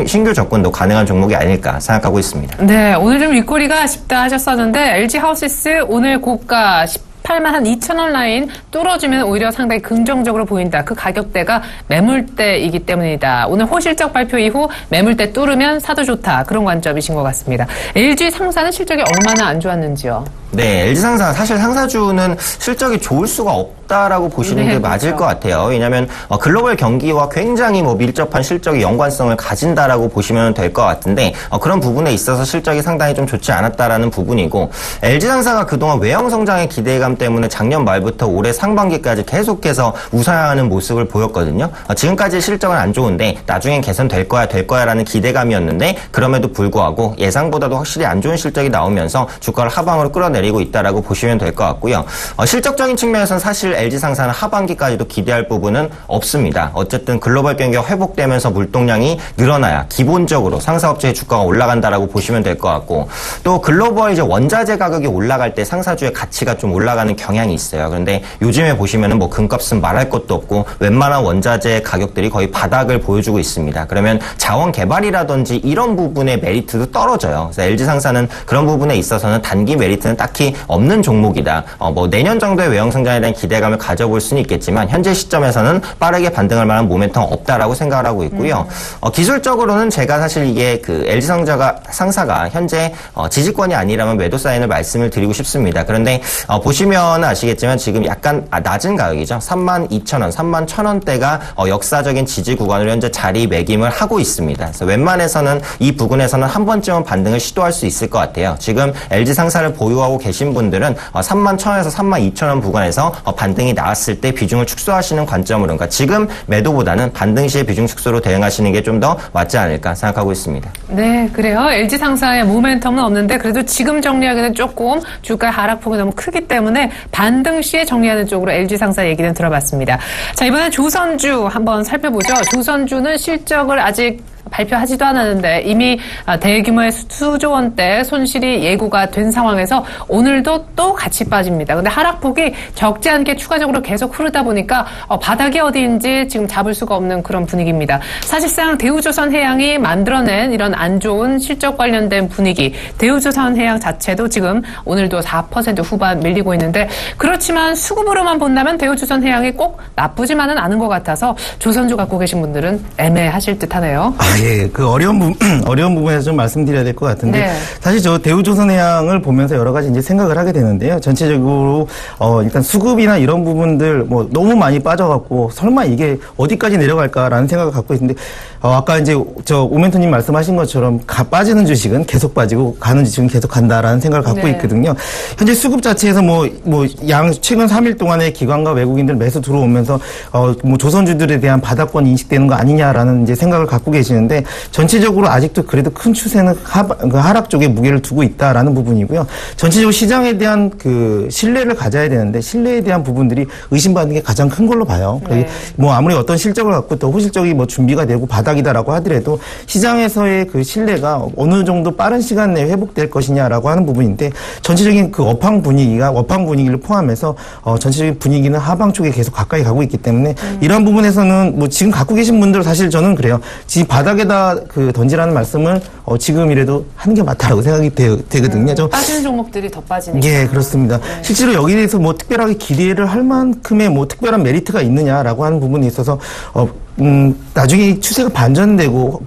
신규 접근도 가능한 종목이 아닐까 생각하고 있습니다. 네, 오늘 좀 윗꼬리가 쉽다 하셨었는데 LG 하우스스 오늘 고가 18만 한 2천 원 라인 뚫어주면 오히려 상당히 긍정적으로 보인다. 그 가격대가 매물대이기 때문이다. 오늘 호실적 발표 이후 매물대 뚫으면 사도 좋다. 그런 관점이신 것 같습니다. LG 상사는 실적이 얼마나 안 좋았는지요? 네, LG상사 사실 상사주는 실적이 좋을 수가 없다라고 보시는 게 맞을 것 같아요. 왜냐하면 글로벌 경기와 굉장히 밀접한 실적의 연관성을 가진다라고 보시면 될 것 같은데 그런 부분에 있어서 실적이 상당히 좀 좋지 않았다라는 부분이고 LG상사가 그동안 외형 성장의 기대감 때문에 작년 말부터 올해 상반기까지 계속해서 우상향하는 모습을 보였거든요. 지금까지 실적은 안 좋은데 나중엔 개선될 거야라는 기대감이었는데 그럼에도 불구하고 예상보다도 확실히 안 좋은 실적이 나오면서 주가를 하방으로 끌어내리고 있다라고 보시면 될 것 같고요. 실적적인 측면에서는 사실 LG상사는 하반기까지도 기대할 부분은 없습니다. 어쨌든 글로벌 경기가 회복되면서 물동량이 늘어나야 기본적으로 상사업체의 주가가 올라간다라고 보시면 될 것 같고 또 글로벌 이제 원자재 가격이 올라갈 때 상사주의 가치가 좀 올라가는 경향이 있어요. 그런데 요즘에 보시면은 금값은 말할 것도 없고 웬만한 원자재 가격들이 거의 바닥을 보여주고 있습니다. 그러면 자원 개발이라든지 이런 부분의 메리트도 떨어져요. 그래서 LG상사는 그런 부분에 있어서는 단기 메리트는 딱히 없는 종목이다. 내년 정도의 외형 성장에 대한 기대감을 가져볼 수는 있겠지만 현재 시점에서는 빠르게 반등할 만한 모멘텀은 없다라고 생각을 하고 있고요. 기술적으로는 제가 사실 이게 그 LG상사가 현재 지지권이 아니라면 매도 사인을 말씀을 드리고 싶습니다. 그런데 보시면 아시겠지만 지금 약간 낮은 가격이죠. 32,000원, 31,000원대가 역사적인 지지 구간으로 현재 자리매김을 하고 있습니다. 그래서 웬만해서는 이 부근에서는 한 번쯤은 반등을 시도할 수 있을 것 같아요. 지금 LG상사를 보유하고 계신 분들은 31,000원에서 32,000원 구간에서 반등이 나왔을 때 비중을 축소하시는 관점으로 그러니까 지금 매도보다는 반등 시의 비중 축소로 대응하시는 게 좀 더 맞지 않을까 생각하고 있습니다. 네, 그래요. LG상사의 모멘텀은 없는데 그래도 지금 정리하기는 조금 주가의 하락폭이 너무 크기 때문에 반등 시에 정리하는 쪽으로 LG상사 얘기는 들어봤습니다. 자, 이번엔 조선주 한번 살펴보죠. 조선주는 실적을 아직 발표하지도 않았는데 이미 대규모의 수조 원대 손실이 예고가 된 상황에서 오늘도 또 같이 빠집니다. 근데 하락폭이 적지 않게 추가적으로 계속 흐르다 보니까 바닥이 어디인지 지금 잡을 수가 없는 그런 분위기입니다. 사실상 대우조선해양이 만들어낸 이런 안 좋은 실적 관련된 분위기, 대우조선해양 자체도 지금 오늘도 4% 후반 밀리고 있는데 그렇지만 수급으로만 본다면 대우조선해양이 꼭 나쁘지만은 않은 것 같아서 조선주 갖고 계신 분들은 애매하실 듯하네요. 예, 그 어려운 부분에서 좀 말씀드려야 될 것 같은데, 네. 사실 저 대우조선해양을 보면서 여러 가지 이제 생각을 하게 되는데요. 전체적으로, 일단 수급이나 이런 부분들, 너무 많이 빠져갖고, 설마 이게 어디까지 내려갈까라는 생각을 갖고 있는데, 아까 이제 오멘토님 말씀하신 것처럼, 빠지는 주식은 계속 빠지고, 가는 주식은 계속 간다라는 생각을 갖고 네. 있거든요. 현재 수급 자체에서 최근 3일 동안에 기관과 외국인들 매수 들어오면서, 조선주들에 대한 바닥권이 인식되는 거 아니냐라는 이제 생각을 갖고 계시는데, 전체적으로 아직도 그래도 큰 추세는 하락 쪽에 무게를 두고 있다라는 부분이고요. 전체적으로 시장에 대한 그 신뢰를 가져야 되는데 신뢰에 대한 부분들이 의심받는 게 가장 큰 걸로 봐요. 네. 아무리 어떤 실적을 갖고 또 호실적이 준비가 되고 바닥이다라고 하더라도 시장에서의 그 신뢰가 어느 정도 빠른 시간 내에 회복될 것이냐라고 하는 부분인데 전체적인 그 업황 분위기를 포함해서 전체적인 분위기는 하방 쪽에 계속 가까이 가고 있기 때문에 이런 부분에서는 지금 갖고 계신 분들 사실 저는 그래요. 지금 바닥에다 던지라는 말씀을 지금이라도 하는 게 맞다라고 생각이 되거든요. 빠지는 종목들이 더 빠지니까. 예, 그렇습니다. 네. 실제로 여기에 대해서 특별하게 기대를 할 만큼의 특별한 메리트가 있느냐라고 하는 부분이 있어서 나중에 추세가 반전되고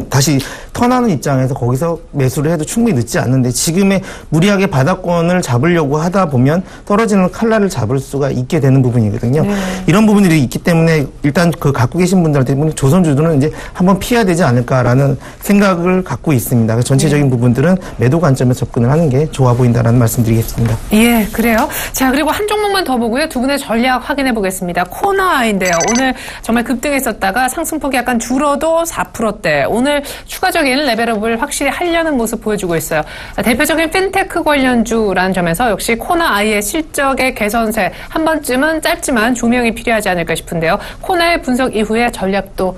다시 턴하는 입장에서 거기서 매수를 해도 충분히 늦지 않는데 지금의 무리하게 바닥권을 잡으려고 하다 보면 떨어지는 칼날을 잡을 수가 있게 되는 부분이거든요. 네. 이런 부분들이 있기 때문에 일단 갖고 계신 분들한테 조선주들은 이제 한번 피해야 되지 않을까라는 생각을 갖고 있습니다. 그래서 전체적인 부분들은 매도 관점에서 접근을 하는 게 좋아 보인다라는 말씀드리겠습니다. 예, 그래요. 자, 그리고 한 종목만 더 보고요. 두 분의 전략 확인해 보겠습니다. 코나아인데요. 오늘 정말 급등했었다가 상승폭이 약간 줄어도 4%대. 오늘 추가적인 레벨업을 확실히 하려는 모습 보여주고 있어요. 대표적인 핀테크 관련주라는 점에서 역시 코나아이의 실적의 개선세 한 번쯤은 짧지만 조명이 필요하지 않을까 싶은데요. 코나의 분석 이후에 전략도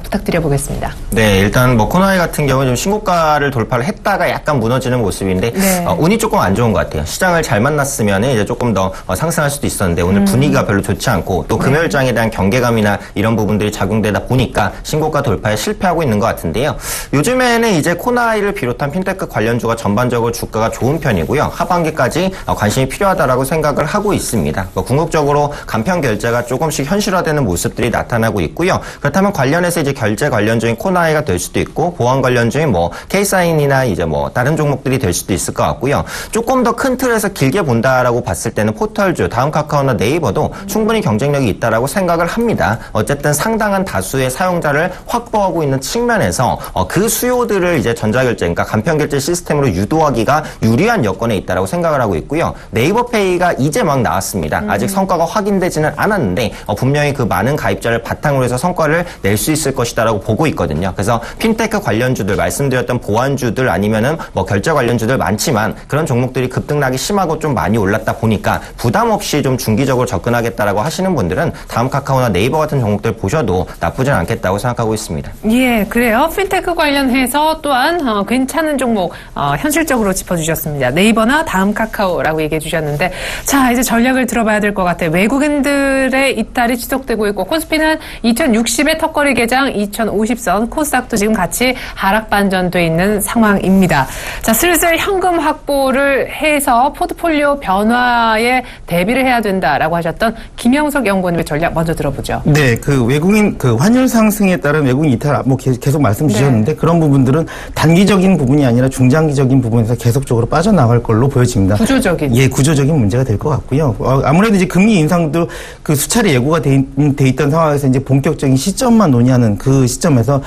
부탁드려보겠습니다. 네, 일단 뭐 코나이 같은 경우는 좀 신고가를 돌파를 했다가 약간 무너지는 모습인데 네. 운이 조금 안 좋은 것 같아요. 시장을 잘 만났으면 이제 조금 더 상승할 수도 있었는데 오늘 분위기가 별로 좋지 않고 또 금요일장에 대한 경계감이나 이런 부분들이 작용되다 보니까 신고가 돌파에 실패하고 있는 것 같은데요. 요즘에는 이제 코나이를 비롯한 핀테크 관련주가 전반적으로 주가가 좋은 편이고요. 하반기까지 관심이 필요하다라고 생각을 하고 있습니다. 뭐 궁극적으로 간편 결제가 조금씩 현실화되는 모습들이 나타나고 있고요. 그렇다면 관련해서 이제 결제 관련주인 코나이가 될 수도 있고 보안 관련주인 뭐 K사인이나 이제 뭐 다른 종목들이 될 수도 있을 것 같고요. 조금 더 큰 틀에서 길게 본다라고 봤을 때는 포털주, 다음 카카오나 네이버도 충분히 경쟁력이 있다라고 생각을 합니다. 어쨌든 상당한 다수의 사용자를 확보하고 있는 측면에서 그 수요들을 이제 전자결제, 그러니까 간편결제 시스템으로 유도하기가 유리한 여건에 있다라고 생각을 하고 있고요. 네이버페이가 이제 막 나왔습니다. 아직 성과가 확인되지는 않았는데 분명히 그 많은 가입자를 바탕으로 해서 성과를 낼 수 있을 것이다라고 보고 있거든요. 그래서 핀테크 관련주들, 말씀드렸던 보안주들 아니면은 뭐 결제 관련주들 많지만 그런 종목들이 급등락이 심하고 좀 많이 올랐다 보니까 부담 없이 좀 중기적으로 접근하겠다라고 하시는 분들은 다음 카카오나 네이버 같은 종목들 보셔도 나쁘진 않겠다고 생각하고 있습니다. 예, 그래요. 핀테크 관련해서 또한 괜찮은 종목 현실적으로 짚어주셨습니다. 네이버나 다음 카카오라고 얘기해 주셨는데 자, 이제 전략을 들어봐야 될 것 같아요. 외국인들의 이탈이 지속되고 있고 코스피는 2060의 턱걸이 개장 2050선, 코스닥도 지금 같이 하락 반전돼 있는 상황입니다. 자, 슬슬 현금 확보를 해서 포트폴리오 변화에 대비를 해야 된다라고 하셨던 김영석 연구원님의 전략 먼저 들어보죠. 네, 그 외국인 그 환율 상승에 따른 외국인 이탈 뭐 계속 말씀 주셨는데 그런 부분들은 단기적인 부분이 아니라 중장기적인 부분에서 계속적으로 빠져나갈 걸로 보여집니다. 구조적인. 예, 구조적인 문제가 될 것 같고요. 아무래도 이제 금리 인상도 그 수차례 예고가 돼 있던 상황에서 이제 본격적인 시점만 논의하는 그 시점에서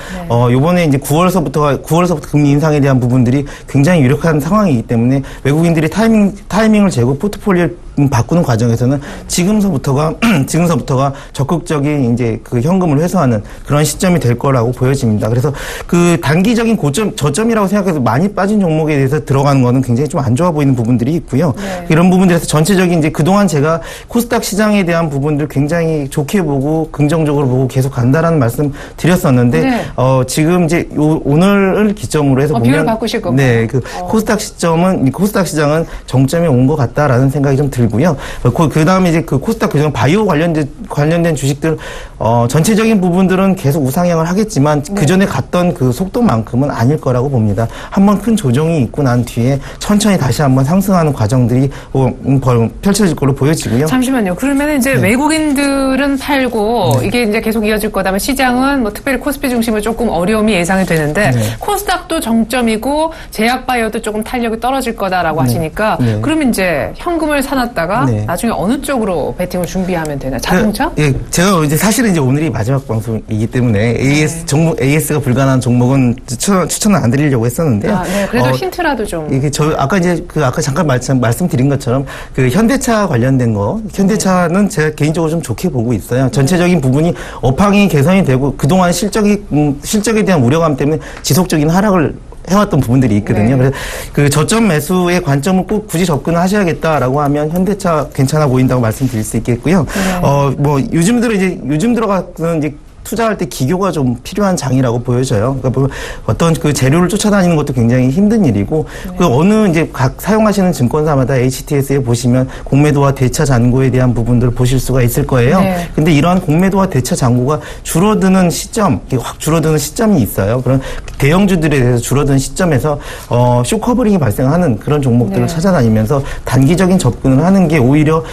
요번에 이제 9월서부터 금리 인상에 대한 부분들이 굉장히 유력한 상황이기 때문에 외국인들이 타이밍을 재고 포트폴리오를 바꾸는 과정에서는 지금서부터가 적극적인 이제 그 현금을 회수하는 그런 시점이 될 거라고 보여집니다. 그래서 그 단기적인 저점이라고 생각해서 많이 빠진 종목에 대해서 들어가는 거는 굉장히 좀 안 좋아 보이는 부분들이 있고요. 네. 이런 부분들에서 전체적인 이제 그동안 제가 코스닥 시장에 대한 부분들 굉장히 좋게 보고 긍정적으로 보고 계속 간다라는 말씀 드렸었는데 네. 지금 이제 오늘을 기점으로 해서 보면 비율 바꾸실 거고요. 네, 그 코스닥 시장은 정점에 온 것 같다라는 생각이 좀 들고요. 그 다음에 이제 그 코스닥 그중 바이오 관련된 주식들 전체적인 부분들은 계속 우상향을 하겠지만 그 전에 갔던 그 속도만큼은 아닐 거라고 봅니다. 한번 큰 조정이 있고 난 뒤에 천천히 다시 한번 상승하는 과정들이 펼쳐질 걸로 보여지고요. 잠시만요. 그러면 이제 외국인들은 팔고 이게 이제 계속 이어질 거다면 시장은 뭐 특별히 코스피 중심으로 조금 어려움이 예상이 되는데 코스닥도 정점이고 제약바이오도 조금 탄력이 떨어질 거다라고 하시니까 그럼 이제 현금을 사놨다가 나중에 어느 쪽으로 베팅을 준비하면 되나? 자동차? 예, 제가 이제 사실은 이제 오늘이 마지막 방송이기 때문에 AS가 불가능한 종목은 추천을 안 드리려고 했었는데요. 네, 그래도 힌트라도 좀. 이게 아까 잠깐 말씀드린 것처럼 그 현대차 관련된 거, 현대차는 제가 개인적으로 좀 좋게 보고 있어요. 전체적인 부분이 업황이 개선이 되고 그동안 실적에 대한 우려감 때문에 지속적인 하락을 해왔던 부분들이 있거든요. 그래서 그 저점 매수의 관점을 꼭 굳이 접근을 하셔야겠다라고 하면 현대차 괜찮아 보인다고 말씀드릴 수 있겠고요. 뭐 요즘 들어가는 이제 투자할 때 기교가 좀 필요한 장이라고 보여져요. 그러니까 뭐 어떤 그 재료를 쫓아다니는 것도 굉장히 힘든 일이고 그 어느 이제 각 사용하시는 증권사마다 HTS에 보시면 공매도와 대차 잔고에 대한 부분들을 보실 수가 있을 거예요. 근데 이러한 공매도와 대차 잔고가 줄어드는 시점, 확 줄어드는 시점이 있어요. 그런 대형주들에 대해서 줄어드는 시점에서 쇼커버링이 발생하는 그런 종목들을 찾아다니면서 단기적인 접근을 하는 게 오히려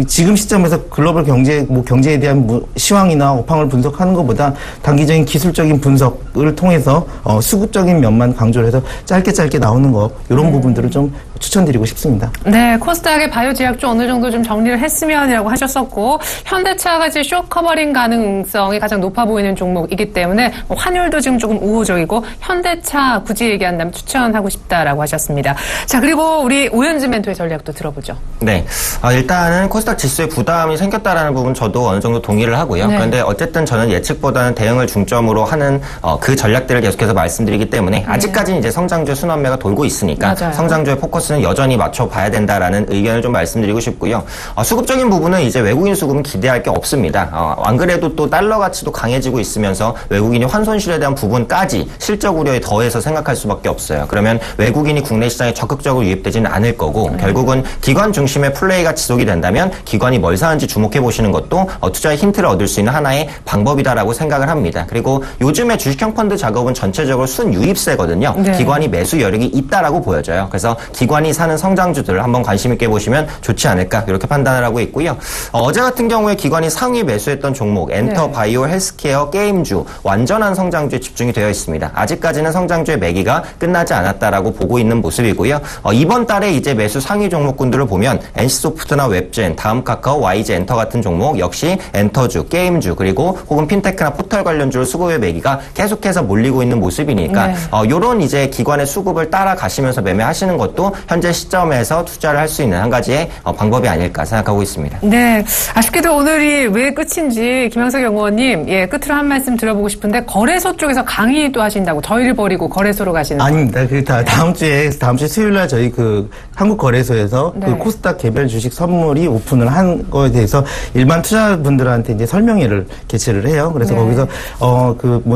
지금 시점에서 글로벌 경제에 대한 시황이나 업황을 분석하는 것보다 단기적인 기술적인 분석을 통해서 수급적인 면만 강조를 해서 짧게 나오는 거 이런 부분들을 좀 추천드리고 싶습니다. 네, 코스닥의 바이오 제약주 어느 정도 좀 정리를 했으면이라고 하셨었고 현대차가 이제 쇼 커버링 가능성이 가장 높아 보이는 종목이기 때문에 환율도 지금 조금 우호적이고 현대차 굳이 얘기한다면 추천하고 싶다라고 하셨습니다. 자, 그리고 우리 오현진 멘토의 전략도 들어보죠. 네, 일단은 코스닥 지수에 부담이 생겼다라는 부분 저도 어느 정도 동의를 하고요. 네. 그런데 어쨌든 저는 예측보다는 대응을 중점으로 하는 그 전략들을 계속해서 말씀드리기 때문에 아직까지는 이제 성장주 순환매가 돌고 있으니까 맞아요. 성장주의 포커스는 여전히 맞춰봐야 된다라는 의견을 좀 말씀드리고 싶고요. 수급적인 부분은 이제 외국인 수급은 기대할 게 없습니다. 안 그래도 또 달러 가치도 강해지고 있으면서 외국인이 환손실에 대한 부분까지 실적 우려에 더해서 생각할 수밖에 없어요. 그러면 외국인이 국내 시장에 적극적으로 유입되지는 않을 거고 결국은 기관 중심의 플레이가 지속이 된다면 기관이 뭘 사는지 주목해 보시는 것도 투자의 힌트를 얻을 수 있는 하나의 방법이다라고 생각을 합니다. 그리고 요즘에 주식형 펀드 작업은 전체적으로 순유입세거든요. 네. 기관이 매수 여력이 있다라고 보여져요. 그래서 기관이 사는 성장주들을 한번 관심 있게 보시면 좋지 않을까 이렇게 판단을 하고 있고요. 어제 같은 경우에 기관이 상위 매수했던 종목 엔터, 네. 바이오, 헬스케어, 게임주 완전한 성장주에 집중이 되어 있습니다. 아직까지는 성장주의 매기가 끝나지 않았다라고 보고 있는 모습이고요. 이번 달에 이제 매수 상위 종목군들을 보면 NC소프트나 웹젠, 다음 카카오, YG 엔터 같은 종목 역시 엔터주, 게임주 그리고 혹은 핀테크나 포털 관련주를 수급의 매기가 계속해서 몰리고 있는 모습이니까 네. 요런 이제 기관의 수급을 따라가시면서 매매하시는 것도 현재 시점에서 투자를 할 수 있는 한 가지의 방법이 아닐까 생각하고 있습니다. 네. 아쉽게도 오늘이 왜 끝인지 김영석 연구원님, 끝으로 한 말씀 들어보고 싶은데 거래소 쪽에서 강의도 하신다고 저희를 버리고 거래소로 가시는 아닙니다. 다음 주에 수요일 날 저희 한국거래소에서 네. 코스닥 개별 주식 선물이 오픈을 한 거에 대해서 일반 투자분들한테 이제 설명회를 개최를 해요. 그래서 네. 거기서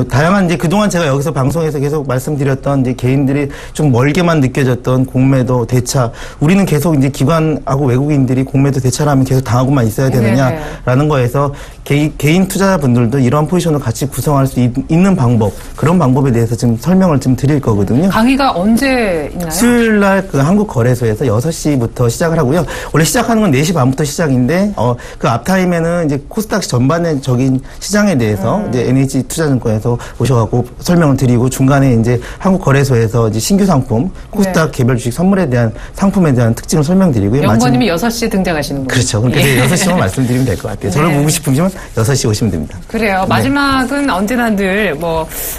다양한 이제 그동안 제가 여기서 방송에서 계속 말씀드렸던 이제 개인들이 좀 멀게만 느껴졌던 공매도 대차, 우리는 계속 이제 기관하고 외국인들이 공매도 대차라면 계속 당하고만 있어야 되느냐라는 거에서 개인 투자자분들도 이러한 포지션을 같이 구성할 수 있는 방법, 그런 방법에 대해서 지금 설명을 좀 드릴 거거든요. 강의가 언제 있나요? 수요일 날 한국거래소에서 6시부터 시작을 하고요. 원래 시작하는 건 4시 반부터 시작인데, 그 앞타임에는 이제 코스닥 전반적인 시장에 대해서 이제 NH투자증권에서 오셔갖고 설명을 드리고, 중간에 이제 한국거래소에서 이제 신규 상품, 코스닥 개별 주식 선물에 대한 상품에 대한 특징을 설명드리고요. 연구원님이 6시에 등장하시는 거예요. 그렇죠. 그러니까 6시만 말씀드리면 될 것 같아요. 저를 보고 싶으시면 6시 오시면 됩니다. 그래요. 마지막은 언제나 늘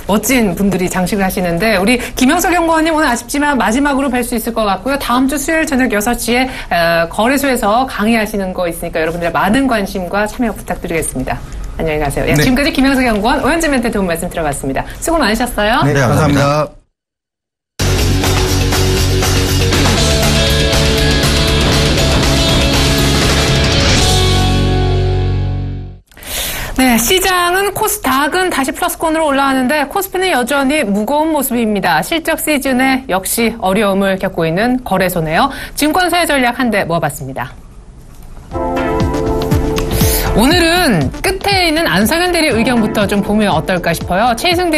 멋진 분들이 장식을 하시는데 우리 김영석 연구원님 오늘 아쉽지만 마지막으로 뵐 수 있을 것 같고요. 다음 주 수요일 저녁 6시에 거래소에서 강의하시는 거 있으니까 여러분들의 많은 관심과 참여 부탁드리겠습니다. 안녕히 가세요. 네. 지금까지 김영석 연구원 오현진 멘트 도움 말씀 들어봤습니다. 수고 많으셨어요. 네, 감사합니다. 네, 시장은 코스닥은 다시 플러스권으로 올라가는데 코스피는 여전히 무거운 모습입니다. 실적 시즌에 역시 어려움을 겪고 있는 거래소네요. 증권사의 전략 한 대 모아봤습니다. 오늘은 끝에 있는 안상현 대리 의견부터 좀 보면 어떨까 싶어요. 최희승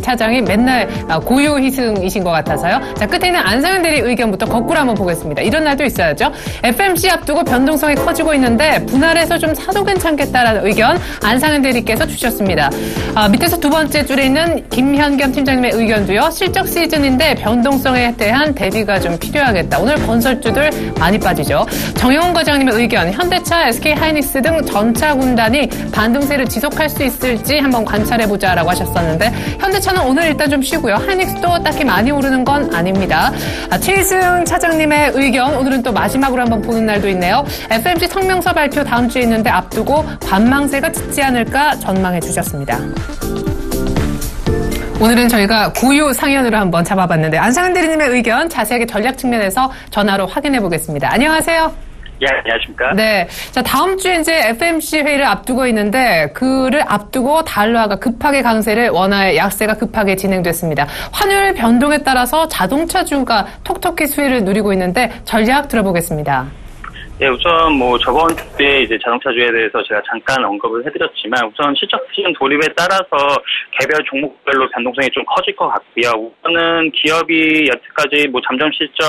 차장이 맨날 고유 희승이신 것 같아서요. 자, 끝에 있는 안상현 대리 의견부터 거꾸로 한번 보겠습니다. 이런 날도 있어야죠. FMC 앞두고 변동성이 커지고 있는데 분할해서 좀 사도 괜찮겠다라는 의견 안상현 대리께서 주셨습니다. 밑에서 두 번째 줄에 있는 김현겸 팀장님의 의견도요. 실적 시즌인데 변동성에 대한 대비가 좀 필요하겠다. 오늘 건설주들 많이 빠지죠. 정영훈 과장님의 의견, 현대차, SK하이닉스 등 전차 군단이 반등세를 지속할 수 있을지 한번 관찰해보자라고 하셨었는데 현대차는 오늘 일단 좀 쉬고요. 하이닉스도 딱히 많이 오르는 건 아닙니다. 최희승 차장님의 의견 오늘은 또 마지막으로 한번 보는 날도 있네요. FMC 성명서 발표 다음 주에 있는데 앞두고 관망세가 짙지 않을까 전망해 주셨습니다. 오늘은 저희가 고유 상현으로 한번 잡아봤는데 안상현 대리님의 의견 자세하게 전략 측면에서 전화로 확인해 보겠습니다. 안녕하세요. 예, 안녕하십니까? 네. 자, 다음 주에 이제 FMC 회의를 앞두고 있는데, 그를 앞두고 달러화가 급하게 강세를 원화의 약세가 급하게 진행됐습니다. 환율 변동에 따라서 자동차주가 톡톡히 수혜를 누리고 있는데, 전략 들어보겠습니다. 네, 우선 저번 주에 이제 자동차주에 대해서 제가 잠깐 언급을 해드렸지만 우선 실적 시즌 돌입에 따라서 개별 종목별로 변동성이 좀 커질 것 같고요. 우선은 기업이 여태까지 잠정 실적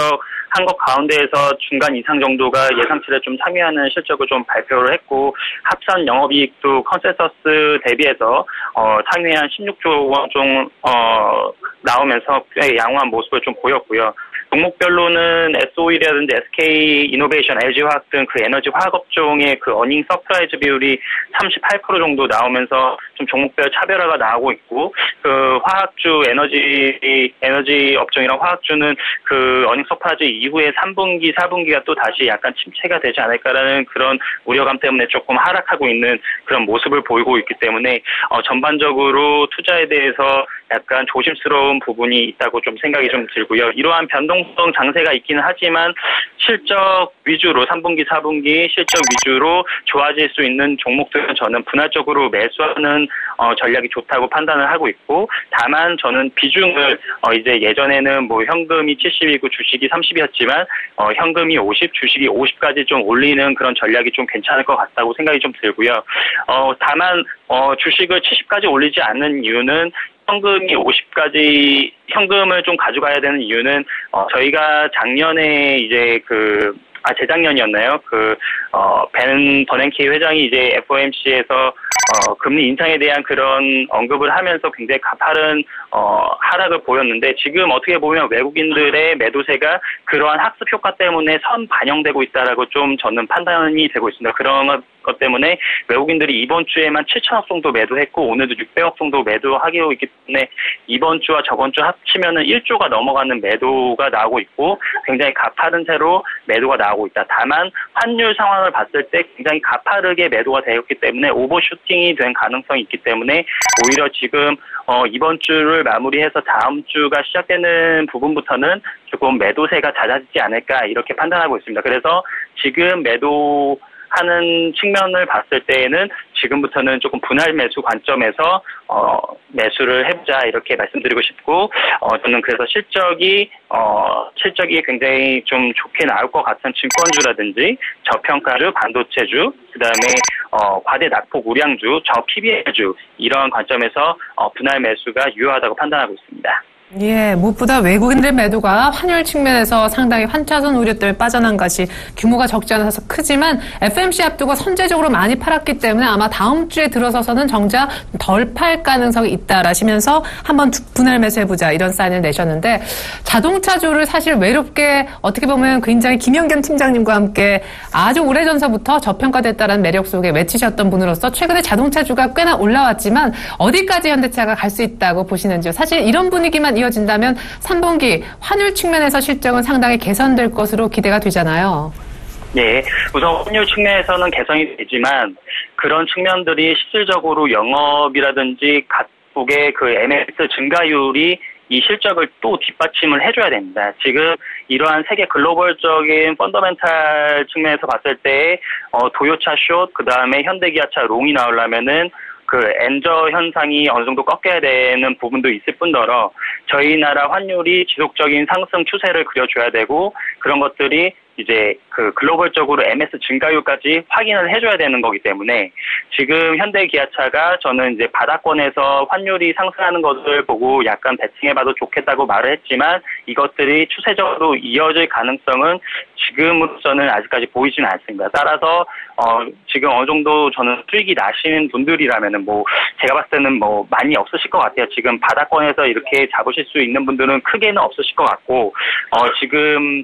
한 것 가운데에서 중간 이상 정도가 예상치를 좀 상회하는 실적을 좀 발표를 했고 합산 영업이익도 컨센서스 대비해서 상회한 16조 원 좀 나오면서 꽤 양호한 모습을 좀 보였고요. 종목별로는 SOE라든지 SK 이노베이션, LG화학 등 그 에너지 화학 업종의 그 어닝 서프라이즈 비율이 38% 정도 나오면서 좀 종목별 차별화가 나오고 있고, 그 화학주 에너지 업종이랑 화학주는 그 어닝 서프라이즈 이후에 3분기, 4분기가 또 다시 약간 침체가 되지 않을까라는 그런 우려감 때문에 조금 하락하고 있는 그런 모습을 보이고 있기 때문에 전반적으로 투자에 대해서 약간 조심스러운 부분이 있다고 좀 생각이 좀 들고요. 이러한 변동성 장세가 있기는 하지만 실적 위주로 3분기, 4분기 실적 위주로 좋아질 수 있는 종목들은 저는 분할적으로 매수하는 전략이 좋다고 판단을 하고 있고, 다만 저는 비중을 이제 예전에는 뭐 현금이 70이고 주식이 30이었지만 현금이 50, 주식이 50까지 좀 올리는 그런 전략이 좀 괜찮을 것 같다고 생각이 좀 들고요. 다만 주식을 70까지 올리지 않는 이유는 현금이 50까지 현금을 좀 가져가야 되는 이유는 저희가 작년에 이제 재작년이었나요? 벤 버냉키 회장이 이제 FOMC에서 금리 인상에 대한 그런 언급을 하면서 굉장히 가파른 하락을 보였는데, 지금 어떻게 보면 외국인들의 매도세가 그러한 학습 효과 때문에 반영되고 있다라고 좀 저는 판단이 되고 있습니다. 그런 것 때문에 외국인들이 이번 주에만 7천억 정도 매도했고 오늘도 600억 정도 매도하고 있기 때문에 이번 주와 저번 주 합치면은 1조가 넘어가는 매도가 나오고 있고 굉장히 가파른 세로 매도가 나오고 있다. 다만 환율 상황을 봤을 때 굉장히 가파르게 매도가 되었기 때문에 오버슈팅이 된 가능성이 있기 때문에 오히려 지금 이번 주를 마무리해서 다음 주가 시작되는 부분부터는 조금 매도세가 잦아지지 않을까 이렇게 판단하고 있습니다. 그래서 지금 매도하는 측면을 봤을 때에는 지금부터는 조금 분할 매수 관점에서 매수를 해보자 이렇게 말씀드리고 싶고, 저는 그래서 실적이 굉장히 좀 좋게 나올 것 같은 증권주라든지 저평가주, 반도체주, 그다음에 과대 낙폭 우량주, 저 PBR주 이런 관점에서 분할 매수가 유효하다고 판단하고 있습니다. 예, 무엇보다 외국인들의 매도가 환율 측면에서 상당히 환차선 우려 때문에 빠져난 것이 규모가 적지 않아서 크지만 FOMC 앞두고 선제적으로 많이 팔았기 때문에 아마 다음 주에 들어서서는 정작 덜 팔 가능성이 있다라시면서 한번 분할 매수해보자 이런 사인을 내셨는데, 자동차주를 사실 외롭게 어떻게 보면 굉장히 김영겸 팀장님과 함께 아주 오래전서부터 저평가됐다는 매력 속에 외치셨던 분으로서 최근에 자동차주가 꽤나 올라왔지만 어디까지 현대차가 갈 수 있다고 보시는지요? 사실 이런 분위기만 이어진다면 3분기 환율 측면에서 실적은 상당히 개선될 것으로 기대가 되잖아요. 네, 우선 환율 측면에서는 개선이 되지만 그런 측면들이 실질적으로 영업이라든지 각국의 그 MS 증가율이 이 실적을 또 뒷받침을 해줘야 됩니다. 지금 이러한 세계 글로벌적인 펀더멘탈 측면에서 봤을 때 도요차 숏, 그 다음에 현대기아차 롱이 나오려면은 그 엔저 현상이 어느 정도 꺾여야 되는 부분도 있을 뿐더러 저희 나라 환율이 지속적인 상승 추세를 그려줘야 되고, 그런 것들이 이제 그 글로벌적으로 MS 증가율까지 확인을 해줘야 되는 거기 때문에 지금 현대 기아차가 저는 이제 바닥권에서 환율이 상승하는 것을 보고 약간 배팅해봐도 좋겠다고 말을 했지만 이것들이 추세적으로 이어질 가능성은 지금으로서는 아직까지 보이지는 않습니다. 따라서 지금 어느 정도 저는 수익이 나시는 분들이라면은 제가 봤을 때는 많이 없으실 것 같아요. 지금 바닥권에서 이렇게 잡으실 수 있는 분들은 크게는 없으실 것 같고, 지금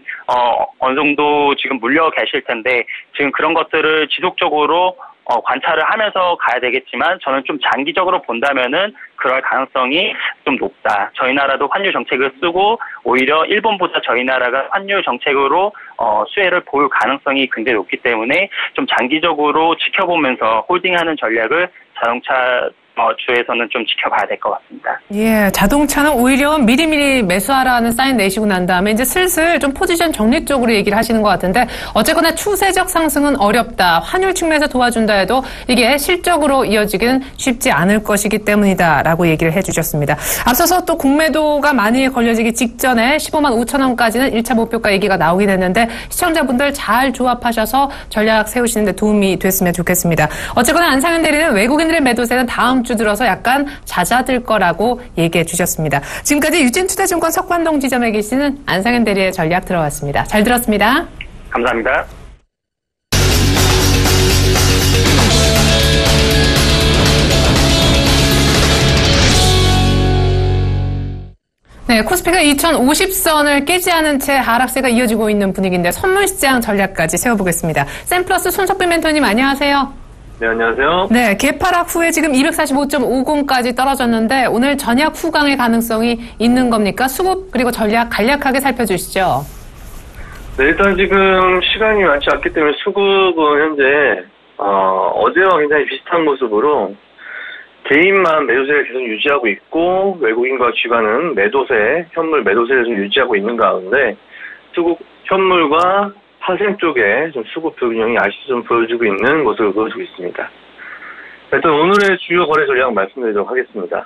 어느 정도 지금 물려 계실 텐데 지금 그런 것들을 지속적으로 관찰을 하면서 가야 되겠지만 저는 좀 장기적으로 본다면은 그럴 가능성이 좀 높다. 저희 나라도 환율 정책을 쓰고 오히려 일본보다 저희 나라가 환율 정책으로 수혜를 보일 가능성이 굉장히 높기 때문에 좀 장기적으로 지켜보면서 홀딩하는 전략을 자동차 주에서는 좀 지켜봐야 될 것 같습니다. 예, 자동차는 오히려 미리미리 매수하라는 사인 내시고 난 다음에 이제 슬슬 좀 포지션 정리 쪽으로 얘기를 하시는 것 같은데, 어쨌거나 추세적 상승은 어렵다. 환율 측면에서 도와준다 해도 이게 실적으로 이어지기는 쉽지 않을 것이기 때문이다라고 얘기를 해주셨습니다. 앞서서 또 공매도가 많이 걸려지기 직전에 15만 5천 원까지는 1차 목표가 얘기가 나오긴 했는데 시청자분들 잘 조합하셔서 전략 세우시는 데 도움이 됐으면 좋겠습니다. 어쨌거나 안상현 대리는 외국인들의 매도세는 다음 주 들어서 약간 잦아들 거라고 얘기해 주셨습니다. 지금까지 유진투자증권 석관동 지점에 계시는 안상현 대리의 전략 들어왔습니다. 잘 들었습니다. 감사합니다. 네, 네, 코스피가 2050선을 깨지 않은 채 하락세가 이어지고 있는 분위기인데 선물시장 전략까지 세워보겠습니다. 샘플러스 손석빈 멘토님 안녕하세요. 네, 안녕하세요. 네, 개파락 후에 지금 245.50까지 떨어졌는데 오늘 전약 후강의 가능성이 있는 겁니까? 수급 그리고 전략 간략하게 살펴주시죠. 네, 일단 지금 시간이 많지 않기 때문에 수급은 현재 어제와 굉장히 비슷한 모습으로 개인만 매도세를 계속 유지하고 있고 외국인과 기관은 현물 매도세를 좀 유지하고 있는 가운데 수급 현물과 파생 쪽에 좀 수급 불균형이 아직도 좀 보여주고 있는 모습을 보여주고 있습니다. 일단 오늘의 주요 거래 전략 말씀드리도록 하겠습니다.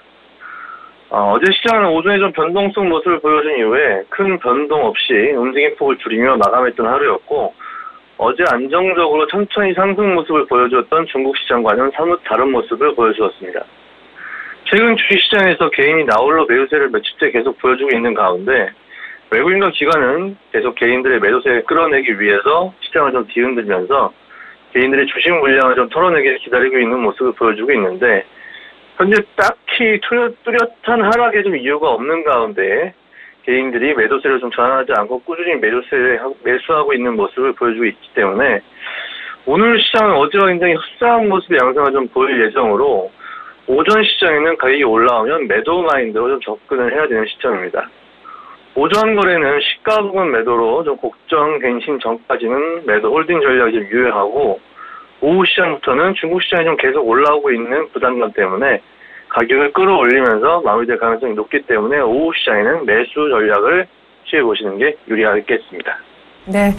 어제 시장은 오전에 좀 변동성 모습을 보여준 이후에 큰 변동 없이 움직임 폭을 줄이며 마감했던 하루였고 어제 안정적으로 천천히 상승 모습을 보여주었던 중국 시장과는 사뭇 다른 모습을 보여주었습니다. 최근 주식시장에서 개인이 나홀로 매도세를 며칠째 계속 보여주고 있는 가운데 외국인과 기관은 계속 개인들의 매도세를 끌어내기 위해서 시장을 좀 뒤흔들면서 개인들의 주식 물량을 좀 털어내기를 기다리고 있는 모습을 보여주고 있는데 현재 딱히 뚜렷한 하락에 좀 이유가 없는 가운데 개인들이 매도세를 좀 전환하지 않고 꾸준히 매수하고 있는 모습을 보여주고 있기 때문에 오늘 시장은 어제와 굉장히 흡사한 모습의 양상을 좀 보일 예정으로 오전 시장에는 가격이 올라오면 매도 마인드로 좀 접근을 해야 되는 시점입니다. 오전 거래는 시가 부분 매도로 좀 곡정 갱신 전까지는 매도 홀딩 전략이 좀 유효하고 오후 시장부터는 중국 시장이 좀 계속 올라오고 있는 부담감 때문에 가격을 끌어올리면서 마무리될 가능성이 높기 때문에 오후 시장에는 매수 전략을 취해보시는 게 유리하겠습니다. 네,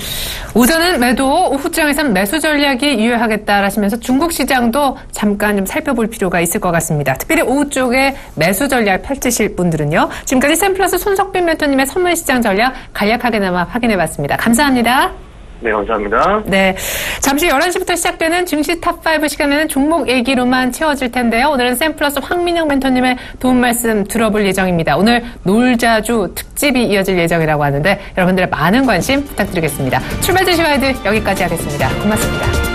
오전은 매도, 오후장에서는 매수 전략이 유효하겠다라시면서 중국 시장도 잠깐 좀 살펴볼 필요가 있을 것 같습니다. 특별히 오후 쪽에 매수 전략 펼치실 분들은요. 지금까지 샘플러스 손석빈 멘토님의 선물시장 전략 간략하게나마 확인해봤습니다. 감사합니다. 네, 감사합니다. 네, 잠시 11시부터 시작되는 증시 탑5 시간에는 종목 얘기로만 채워질 텐데요. 오늘은 샘플러스 황민영 멘토님의 도움 말씀 들어볼 예정입니다. 오늘 놀자주 특집이 이어질 예정이라고 하는데 여러분들의 많은 관심 부탁드리겠습니다. 출발 증시 와이드 여기까지 하겠습니다. 고맙습니다.